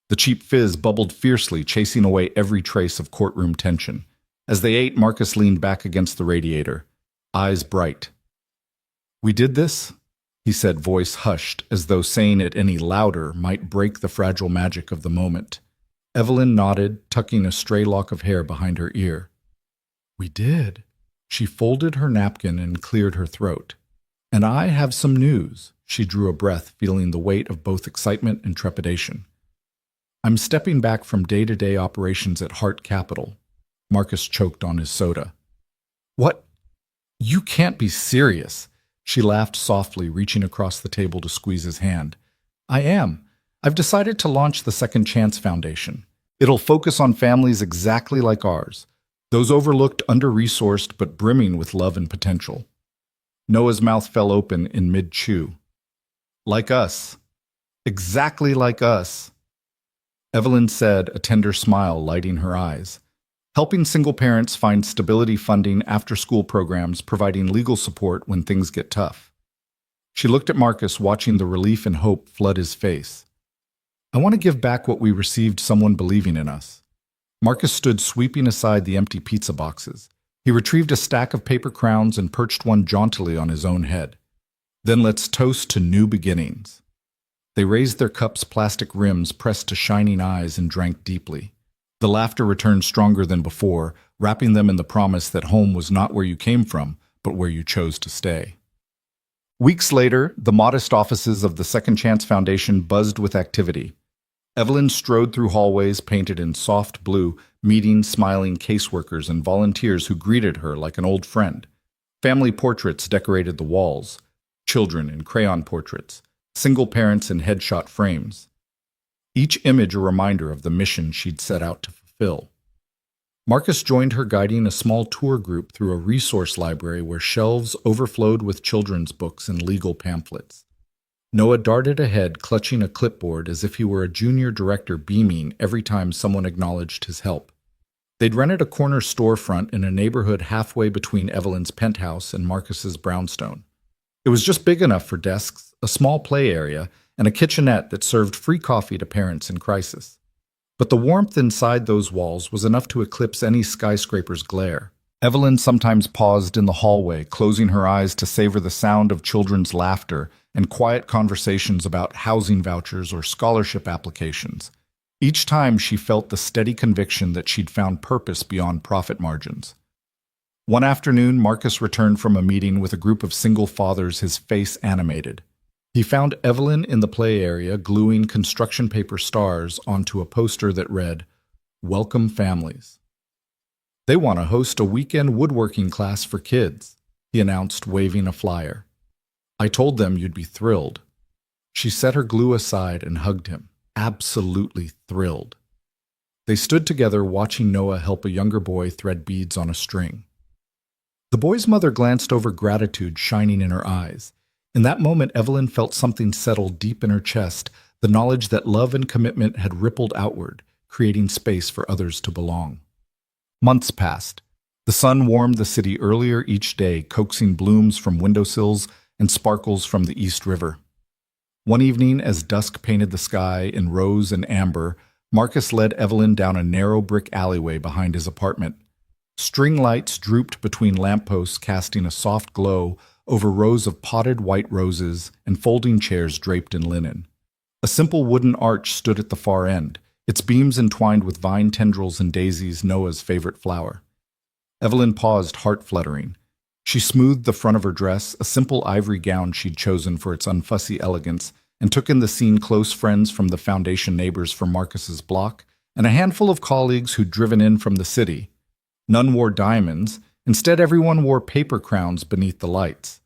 The cheap fizz bubbled fiercely, chasing away every trace of courtroom tension. As they ate, Marcus leaned back against the radiator, eyes bright. "We did this?" he said, voice hushed, as though saying it any louder might break the fragile magic of the moment. Evelyn nodded, tucking a stray lock of hair behind her ear. "We did." She folded her napkin and cleared her throat. "And I have some news." She drew a breath, feeling the weight of both excitement and trepidation. "I'm stepping back from day-to-day operations at Hart Capital." Marcus choked on his soda. "What? You can't be serious." She laughed softly, reaching across the table to squeeze his hand. "I am. I've decided to launch the Second Chance Foundation. It'll focus on families exactly like ours, those overlooked, under-resourced, but brimming with love and potential." Noah's mouth fell open in mid-chew. "Like us. Exactly like us." Evelyn said, a tender smile lighting her eyes. "Helping single parents find stability, funding, after-school programs, providing legal support when things get tough." She looked at Marcus, watching the relief and hope flood his face. "I want to give back what we received, someone believing in us." Marcus stood, sweeping aside the empty pizza boxes. He retrieved a stack of paper crowns and perched one jauntily on his own head. "Then let's toast to new beginnings." They raised their cups' plastic rims pressed to shining eyes and drank deeply. The laughter returned stronger than before, wrapping them in the promise that home was not where you came from, but where you chose to stay. Weeks later, the modest offices of the Second Chance Foundation buzzed with activity. Evelyn strode through hallways painted in soft blue, meeting smiling caseworkers and volunteers who greeted her like an old friend. Family portraits decorated the walls, children in crayon portraits, single parents in headshot frames. Each image a reminder of the mission she'd set out to fulfill. Marcus joined her, guiding a small tour group through a resource library where shelves overflowed with children's books and legal pamphlets. Noah darted ahead, clutching a clipboard as if he were a junior director, beaming every time someone acknowledged his help. They'd rented a corner storefront in a neighborhood halfway between Evelyn's penthouse and Marcus's brownstone. It was just big enough for desks, a small play area, and a kitchenette that served free coffee to parents in crisis. But the warmth inside those walls was enough to eclipse any skyscraper's glare. Evelyn sometimes paused in the hallway, closing her eyes to savor the sound of children's laughter and quiet conversations about housing vouchers or scholarship applications. Each time she felt the steady conviction that she'd found purpose beyond profit margins. One afternoon, Marcus returned from a meeting with a group of single fathers, his face animated. He found Evelyn in the play area gluing construction paper stars onto a poster that read, "Welcome Families." "They want to host a weekend woodworking class for kids," he announced, waving a flyer. "I told them you'd be thrilled." She set her glue aside and hugged him, absolutely thrilled. They stood together watching Noah help a younger boy thread beads on a string. The boy's mother glanced over, gratitude shining in her eyes. In that moment, Evelyn felt something settle deep in her chest, the knowledge that love and commitment had rippled outward, creating space for others to belong. Months passed. The sun warmed the city earlier each day, coaxing blooms from windowsills and sparkles from the East River. One evening, as dusk painted the sky in rose and amber, Marcus led Evelyn down a narrow brick alleyway behind his apartment. String lights drooped between lampposts, casting a soft glow over rows of potted white roses and folding chairs draped in linen. A simple wooden arch stood at the far end, its beams entwined with vine tendrils and daisies, Noah's favorite flower. Evelyn paused, heart fluttering. She smoothed the front of her dress, a simple ivory gown she'd chosen for its unfussy elegance, and took in the scene: close friends from the foundation, neighbors from Marcus's block, and a handful of colleagues who'd driven in from the city. None wore diamonds. Instead, everyone wore paper crowns beneath the lights.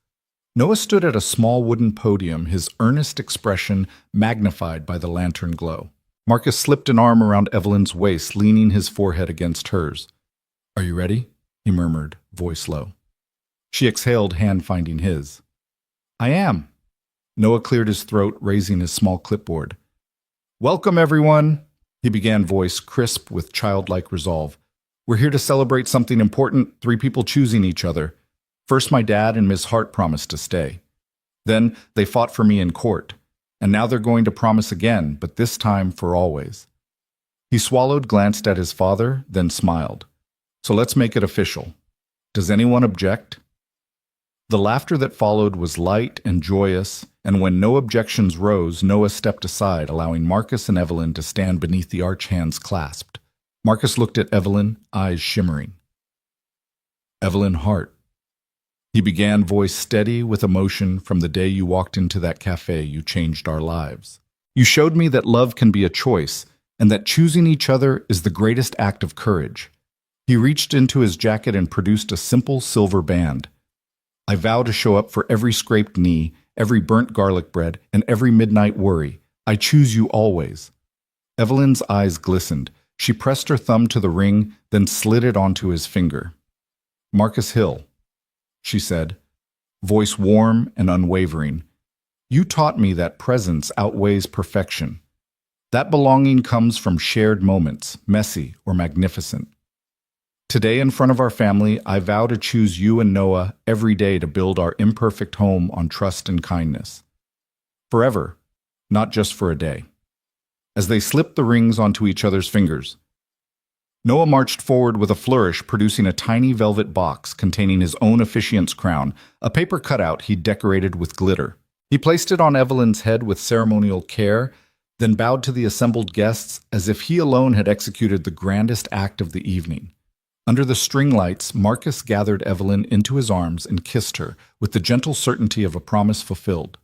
Noah stood at a small wooden podium, his earnest expression magnified by the lantern glow. Marcus slipped an arm around Evelyn's waist, leaning his forehead against hers. "Are you ready?" he murmured, voice low. She exhaled, hand finding his. "I am." Noah cleared his throat, raising his small clipboard. "Welcome, everyone," he began, voice crisp with childlike resolve. "We're here to celebrate something important, 3 people choosing each other. First, my dad and Miss Hart promised to stay. Then, they fought for me in court. And now they're going to promise again, but this time for always." He swallowed, glanced at his father, then smiled. "So let's make it official. Does anyone object?" The laughter that followed was light and joyous, and when no objections rose, Noah stepped aside, allowing Marcus and Evelyn to stand beneath the arch, hands clasped. Marcus looked at Evelyn, eyes shimmering. "Evelyn Hart," he began, voice steady with emotion. "From the day you walked into that cafe, you changed our lives. You showed me that love can be a choice, and that choosing each other is the greatest act of courage." He reached into his jacket and produced a simple silver band. "I vow to show up for every scraped knee, every burnt garlic bread, and every midnight worry. I choose you always." Evelyn's eyes glistened. She pressed her thumb to the ring, then slid it onto his finger. "Marcus Hill," she said, voice warm and unwavering. "You taught me that presence outweighs perfection. That belonging comes from shared moments, messy or magnificent. Today, in front of our family, I vow to choose you and Noah every day to build our imperfect home on trust and kindness. Forever, not just for a day." As they slipped the rings onto each other's fingers, Noah marched forward with a flourish, producing a tiny velvet box containing his own officiant's crown, a paper cutout he'd decorated with glitter. He placed it on Evelyn's head with ceremonial care, then bowed to the assembled guests as if he alone had executed the grandest act of the evening. Under the string lights, Marcus gathered Evelyn into his arms and kissed her with the gentle certainty of a promise fulfilled.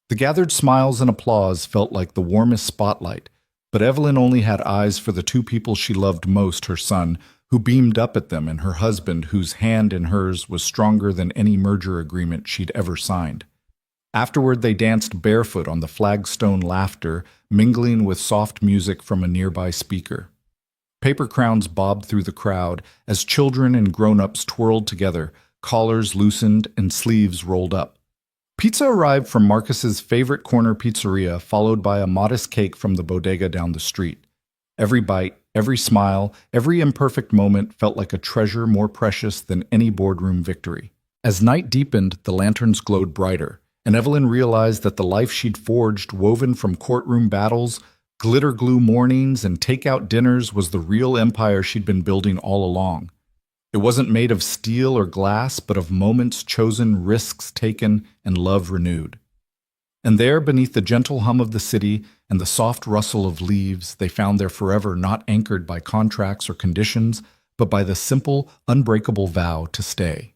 The gathered smiles and applause felt like the warmest spotlight, but Evelyn only had eyes for the 2 people she loved most, her son, who beamed up at them, and her husband, whose hand in hers was stronger than any merger agreement she'd ever signed. Afterward, they danced barefoot on the flagstone, laughter mingling with soft music from a nearby speaker. Paper crowns bobbed through the crowd as children and grown-ups twirled together, collars loosened and sleeves rolled up. Pizza arrived from Marcus's favorite corner pizzeria, followed by a modest cake from the bodega down the street. Every bite, every smile, every imperfect moment felt like a treasure more precious than any boardroom victory. As night deepened, the lanterns glowed brighter, and Evelyn realized that the life she'd forged, woven from courtroom battles, glitter glue mornings, and takeout dinners, was the real empire she'd been building all along. It wasn't made of steel or glass, but of moments chosen, risks taken, and love renewed. And there, beneath the gentle hum of the city and the soft rustle of leaves, they found their forever not anchored by contracts or conditions, but by the simple, unbreakable vow to stay.